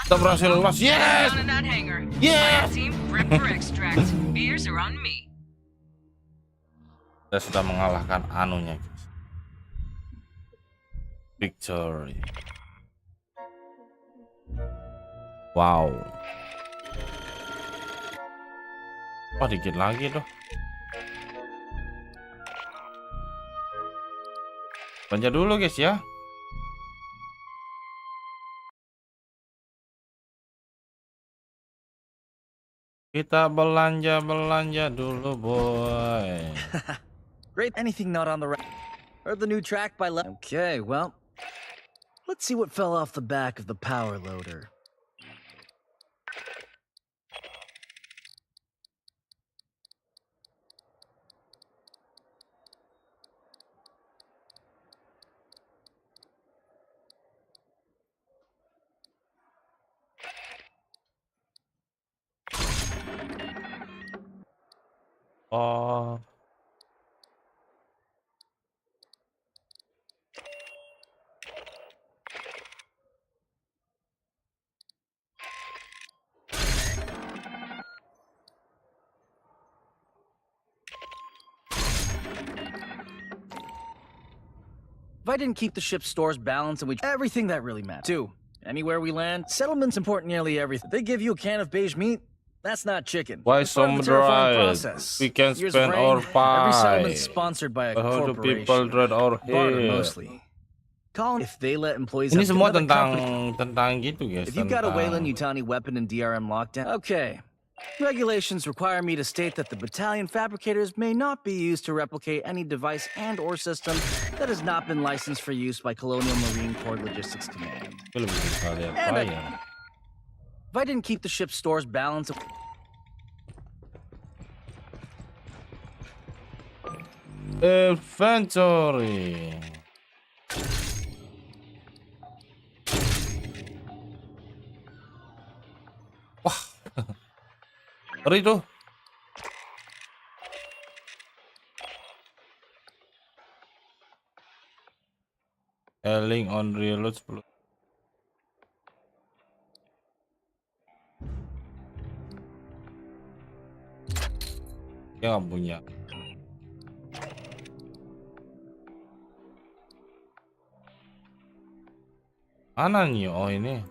Kita berhasil lolos. Yes. On in that hangar. Yes. Team, prep for extract. Beers are on me. Kita sudah mengalahkan anunya, guys. Victory. Wow. Wah, dikit lagi tuh. Belanja dulu, guys ya. Kita belanja dulu, boy. Great. Anything not on the rack. Heard the new track by Okay, well, let's see what fell off the back of the power loader. Oh. If I didn't keep the ship's stores balanced and everything that really matters. 2. Anywhere we land, settlement's important nearly everything. They give you a can of beige meat, that's not chicken. Why It's part of some the terraforming dried? process. We can Years spend of our reign, every settlement's pie. sponsored by a But how do corporation. people dread our Barter hair? mostly. Colin, if they let employees Ini up to semua another company. tentang gitu, guys. If you've got a tentang- Weyland-Yutani weapon and DRM lockdown, okay. Regulations require me to state that the battalion fabricators may not be used to replicate any device and/or system that has not been licensed for use by Colonial Marine Corps Logistics Command. Itu lebih suka lihat And pie, ya. If I didn't keep the ship's stores balanced, Inventory. Wah. Ngeri tuh. Selling on reload 10. Dia nggak punya. Mana nih? Oh, ini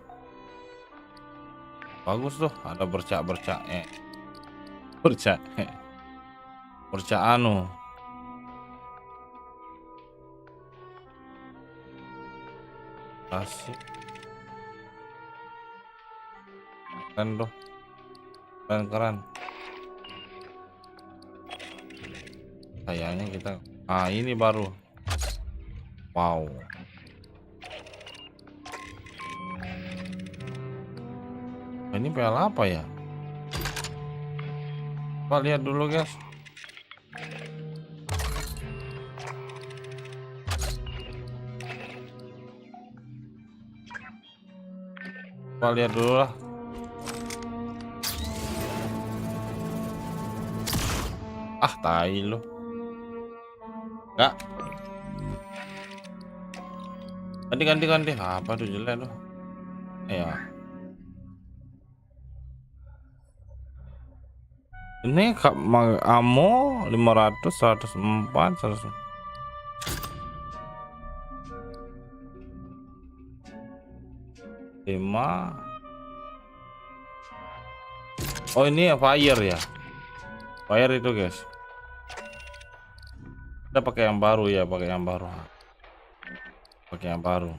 bagus tuh, ada bercak bercak anu. Asik. Keren tuh, keren. Kayaknya kita ini baru. Wow. Ini PL apa ya? Coba lihat dulu, guys. Coba lihat dulu lah. Ah, tai lu. Enggak. Ganti. Apa tuh jelek tuh? Ya. Ini ammo 500, 104, 100. tema. Oh ini ya fire ya. Fire itu guys. Kita pakai yang baru ya, pakai yang baru. Pakai yang baru.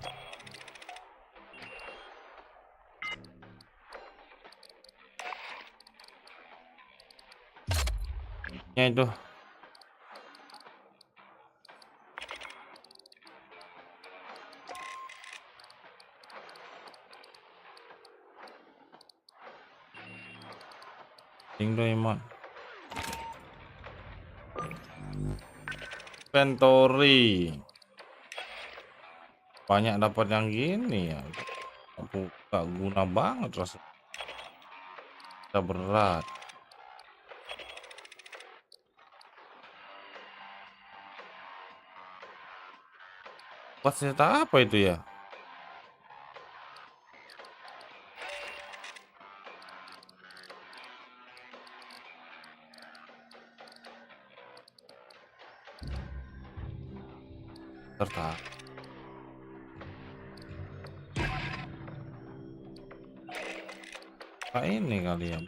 Ya itu. Doemon. Inventory. Banyak dapat yang gini ya. Gak guna banget rasanya. Kita berat. Buat senjata apa itu ya? Serta apa ini kali ya?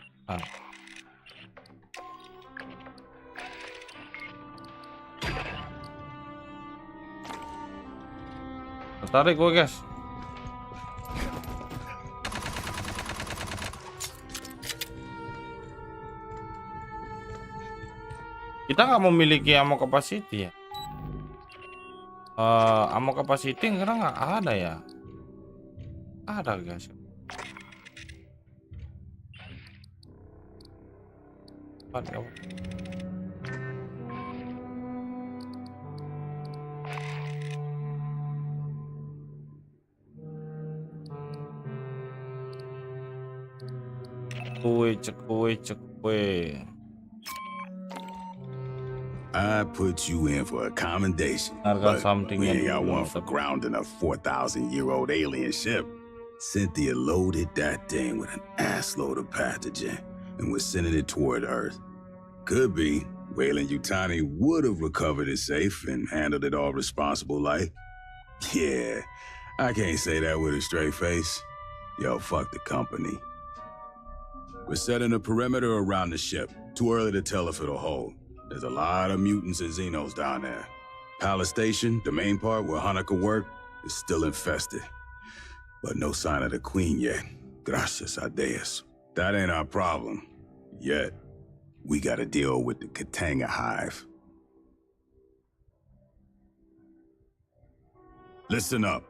Tertarik gue guys. Kita nggak memiliki ammo capacity ya. Ammo capacity karena nggak ada ya. Ada guys. Cekwe. I put you in for a commendation, I got but something we ain't in got one the- for grounding a 4,000-year-old alien ship. Cynthia loaded that thing with an assload of pathogen and was sending it toward Earth. Could be Weyland-Yutani would have recovered it safe and handled it all responsible like. Yeah, I can't say that with a straight face. Yo, fuck the company. We're setting a perimeter around the ship. Too early to tell if it'll hold. There's a lot of mutants and Xenos down there. Palace Station, the main part where Hanukkah worked, is still infested. But no sign of the Queen yet. Gracias a Dios. That ain't our problem. Yet. We gotta deal with the Katanga hive. Listen up.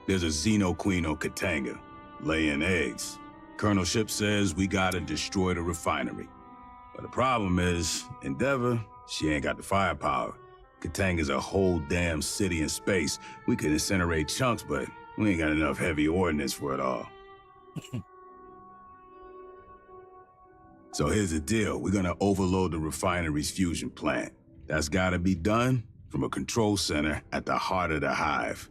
There's a Xeno Queen on Katanga, laying eggs. Colonel Ship says we gotta destroy the refinery. But the problem is, Endeavor, she ain't got the firepower. Katanga's a whole damn city in space. We could incinerate chunks, but we ain't got enough heavy ordnance for it all. So here's the deal. We're gonna overload the refinery's fusion plant. That's gotta be done from a control center at the heart of the hive.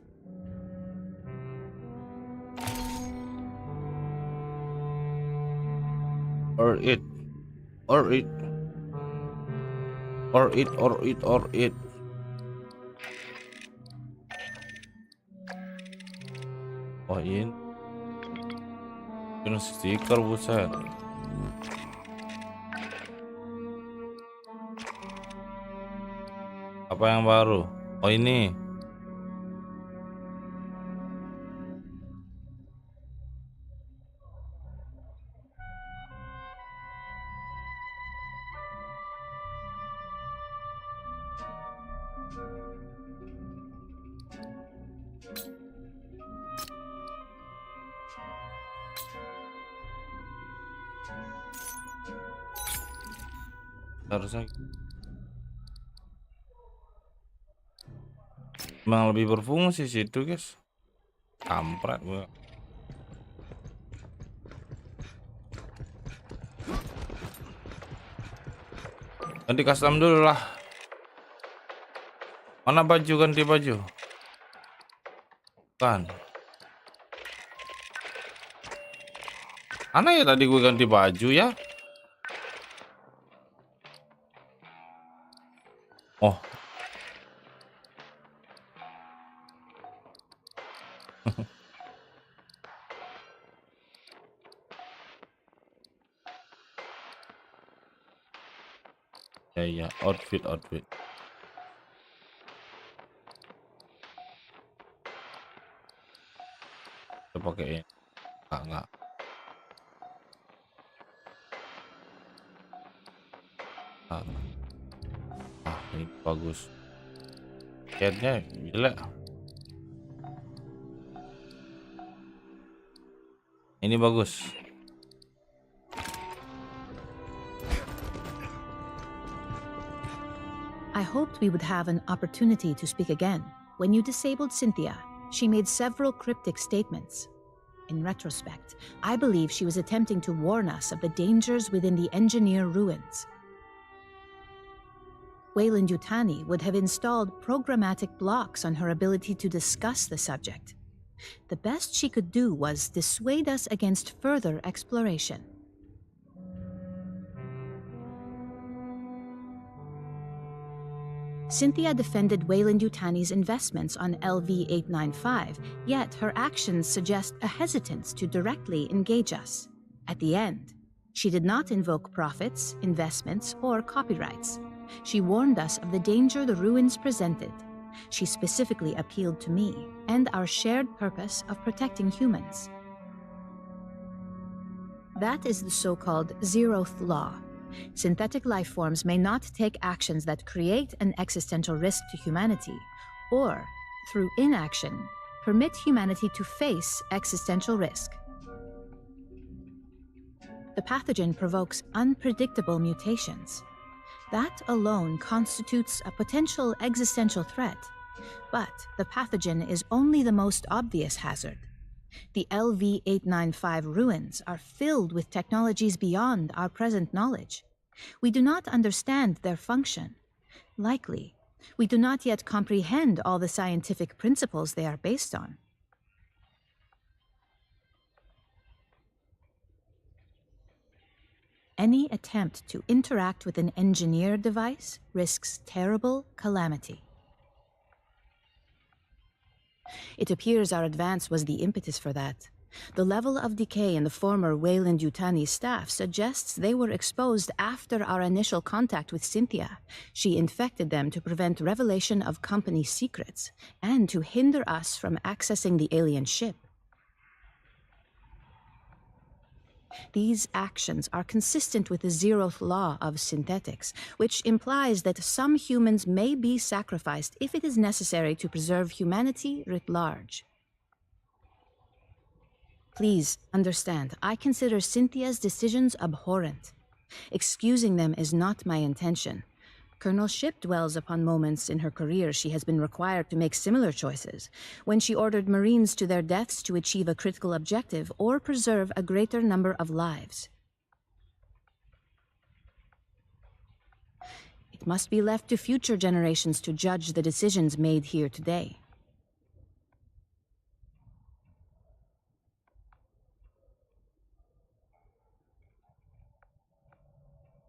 Or it. Poin. Ini stiker buset. Apa yang baru? Oh ini. Harusnya memang lebih berfungsi sih itu guys. Kampret gua. Ganti custom dulu lah. Mana baju, ganti baju. Kan. Mana ya tadi gue ganti baju ya? Oh. Ya, outfit. Kita pakai ini. Enggak. Ini bagus. Kayaknya gila. Ini bagus. I hoped we would have an opportunity to speak again. When you disabled Cynthia, she made several cryptic statements. In retrospect, I believe she was attempting to warn us of the dangers within the engineer ruins. Weyland-Yutani would have installed programmatic blocks on her ability to discuss the subject. The best she could do was dissuade us against further exploration. Cynthia defended Weyland-Yutani's investments on LV-895, yet her actions suggest a hesitance to directly engage us. At the end, she did not invoke profits, investments, or copyrights. She warned us of the danger the ruins presented. She specifically appealed to me and our shared purpose of protecting humans. That is the so-called zeroth law. Synthetic life forms may not take actions that create an existential risk to humanity, or, through inaction, permit humanity to face existential risk. The pathogen provokes unpredictable mutations. That alone constitutes a potential existential threat, but the pathogen is only the most obvious hazard. The LV-895 ruins are filled with technologies beyond our present knowledge. We do not understand their function. Likely, we do not yet comprehend all the scientific principles they are based on. Any attempt to interact with an engineered device risks terrible calamity. It appears our advance was the impetus for that. The level of decay in the former Weyland-Yutani staff suggests they were exposed after our initial contact with Cynthia. She infected them to prevent revelation of company secrets and to hinder us from accessing the alien ship. These actions are consistent with the zeroth law of synthetics, which implies that some humans may be sacrificed if it is necessary to preserve humanity writ large. Please understand, I consider Cynthia's decisions abhorrent. Excusing them is not my intention. Colonel Ship dwells upon moments in her career she has been required to make similar choices, when she ordered Marines to their deaths to achieve a critical objective or preserve a greater number of lives. It must be left to future generations to judge the decisions made here today.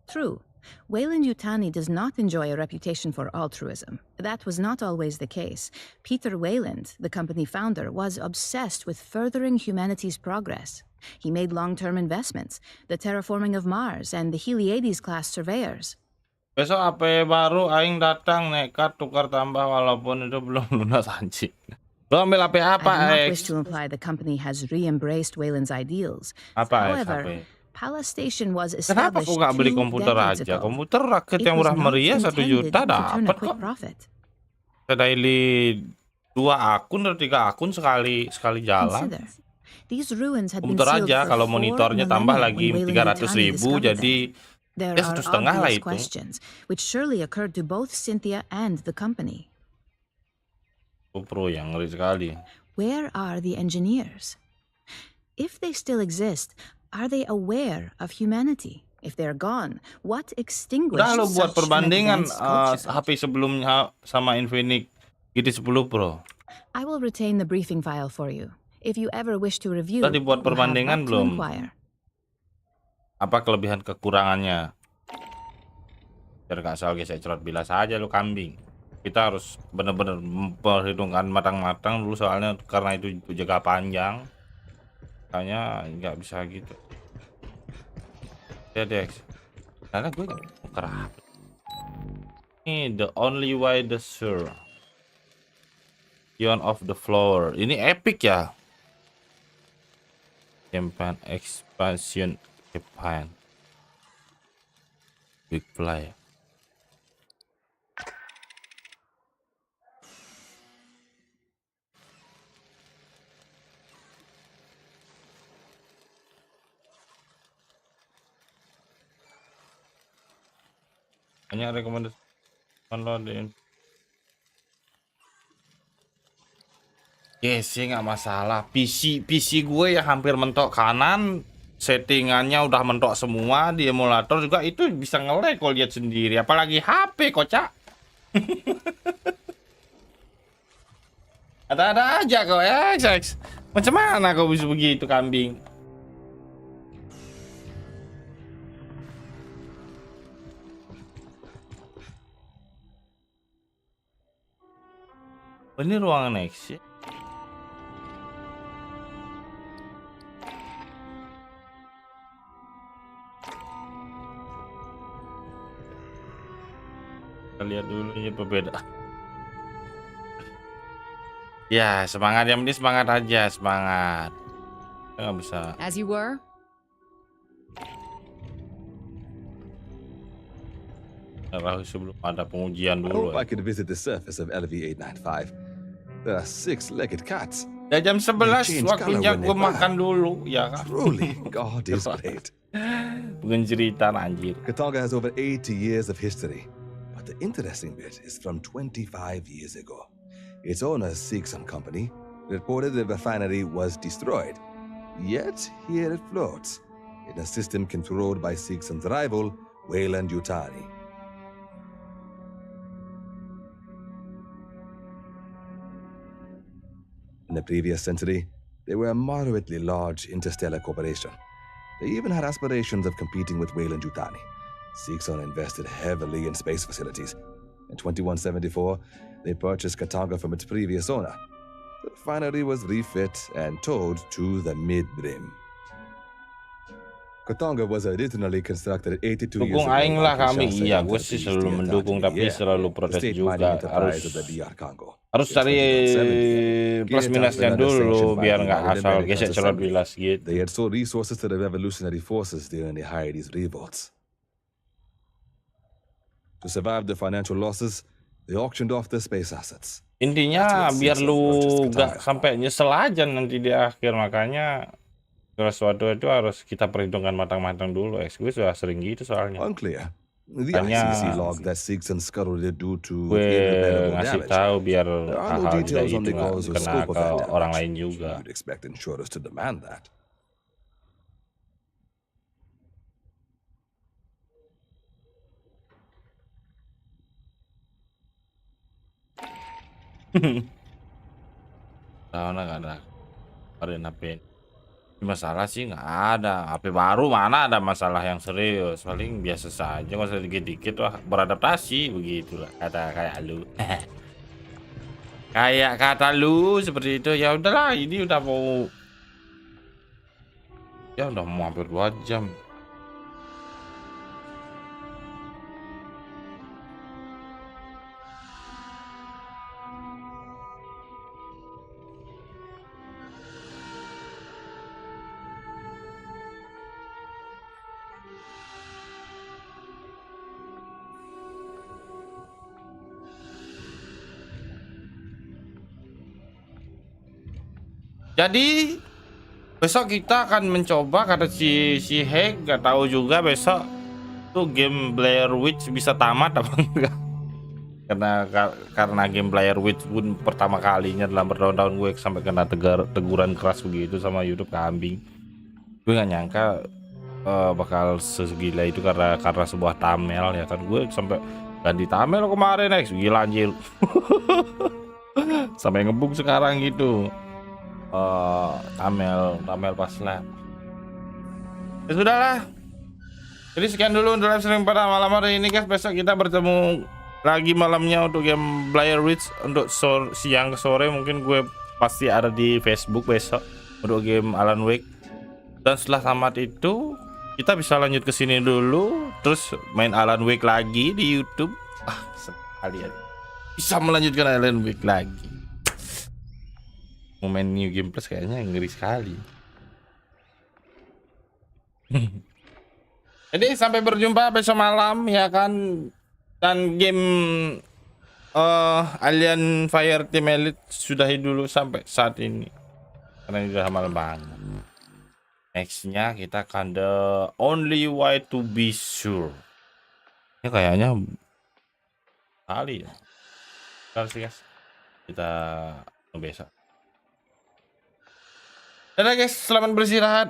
True. Weyland-Yutani does not enjoy a reputation for altruism. That was not always the case. Peter Weyland, the company founder, was obsessed with furthering humanity's progress. He made long-term investments, the terraforming of Mars and the Heliades-class surveyors. Besok AP baru aing datang nekat tukar tambah walaupun itu belum lunas anjing. Lo ambil AP apa, I do not X? wish to imply the company has re-embraced Weyland's ideals. Apa, X? However, HP? Palace Station was Kenapa established kok nggak beli 2 komputer decades aja? ago. Komputer rakit It yang was murah not meriah 1 intended juta to turn a dapat quick kok. profit. Saya daily 2 akun atau 3 akun sekali jalan. Consider, these ruins had been Komputer sealed aja for kalau 4 monitornya tambah millennia lagi when 300.000 Weyland-Yutani discovered jadi them. There ya are 1,5 lah obvious itu. questions, which surely occurred to both Cynthia and the company. Pro yang ngeri sekali. Where are the engineers? If they still exist, are they aware of humanity? If they're gone, what extinguished Udah lo buat such an perbandingan advanced culture? HP sebelumnya sama Infinix GT10 Pro. I will retain the briefing file for you. If you ever wish to review, Udah dibuat you have perbandingan but to belum? inquire. Apa kelebihan kekurangannya? Biar gak asal gesek cerot bilas aja lo kambing. Kita harus benar-benar memperhitungkan matang-matang dulu soalnya karena itu jaga panjang. Kayaknya nggak bisa gitu. Ya Dex. Karena gue nggak kerap. Ini the only way the sur. Beyond of the floor. Ini epic ya. Campaign expansion campaign. Big play. Banyak rekomendasi downloadin. Sih nggak masalah. PC gue ya hampir mentok kanan, settingannya udah mentok semua di emulator juga itu bisa nge-lag kalau lihat sendiri. Apalagi HP kocak. Ada aja kok ya, X. Macam mana kau bisa begitu kambing? Ini ruangan next ya. Kita lihat dulu ya perbedaan. Ya semangat, yang penting semangat aja, semangat. Kita nggak bisa. As you were? Sebelum ada pengujian I dulu. hope I could visit the surface of LV-895. There are 6-legged cats. Ya jam 11 waktunya gue makan dulu ya kan. Truly, God is great. Bukan cerita anjir. Katanga has over 80 years of history, but the interesting bit is from 25 years ago. Its owner, Seegson Company, reported the refinery was destroyed. Yet here it floats in a system controlled by Seegson's rival, Weyland-Yutani. In the previous century, they were a moderately large interstellar corporation. They even had aspirations of competing with Weyland-Yutani. Seegson invested heavily in space facilities. In 2174, they purchased Katanga from its previous owner. The refinery was refit and towed to the mid-brim. Katanga was originally constructed 82 years Dukung ago. aing lah kami. Kinshasa Iya, and gue the sih East selalu India mendukung Company. tapi selalu The protes state juga. mining enterprise of the DR Congo. Harus In cari 1970, plus KEJUTAN minusnya was under dulu sanction by biar the nggak United asal Americans gesek celot Assembly. bilas gitu. They had sold resources to the revolutionary forces during the Haiti's revolts. To survive the financial losses, they auctioned off their space assets. Intinya That's what biar Seegson lu purchased nggak Katanga sampai nyesel aja nanti di akhir, makanya sesuatu itu harus kita perhitungkan matang-matang dulu. Gue sudah sering gitu soalnya. Unclear. The Hanya ICC logged that Seegson scuttled it due to gue irreparable ngasih damage. tahu biar There are no hal-hal details tidak on itu the cause or nggak kena scope of ke that orang damage. lain juga. You'd expect insurers to demand that. Tahu nggak ada HP. Masalah sih nggak ada. HP baru mana ada masalah yang serius, paling biasa saja, nggak usah dikit-dikit wah beradaptasi begitulah kata kayak lu. Kayak kata lu seperti itu. Ya udahlah, ini udah mau hampir 2 jam. Jadi besok kita akan mencoba, kata si Hack, nggak tahu juga besok tuh game Blair Witch bisa tamat apa enggak. Karena game Blair Witch pun pertama kalinya dalam bertahun-tahun gue sampai kena teguran keras begitu sama YouTube kambing. Gue nggak nyangka bakal segila itu karena sebuah thumbnail ya kan. Gue sampai ganti thumbnail kemarin, gila anjir. Sampai ngebug sekarang gitu. Tamel pas lah. Ya sudahlah. Jadi sekian dulu untuk live stream pada malam hari ini guys. Besok kita bertemu lagi malamnya untuk game Blair Witch. Untuk siang ke sore mungkin gue pasti ada di Facebook besok untuk game Alan Wake. Dan setelah tamat itu kita bisa lanjut ke sini dulu, terus main Alan Wake lagi di YouTube. sekali ya. Bisa melanjutkan Alien Week lagi. Mau main New Game Plus kayaknya ngeri sekali. Jadi sampai berjumpa besok malam ya kan. Dan game Alien Fireteam Elite sudahi dulu sampai saat ini. Karena ini udah malam banget. Nextnya kita akan The Only Way to Be Sure. Ini kayaknya kali ya. Bentar sih guys. Kita besok. Dadah guys, selamat beristirahat.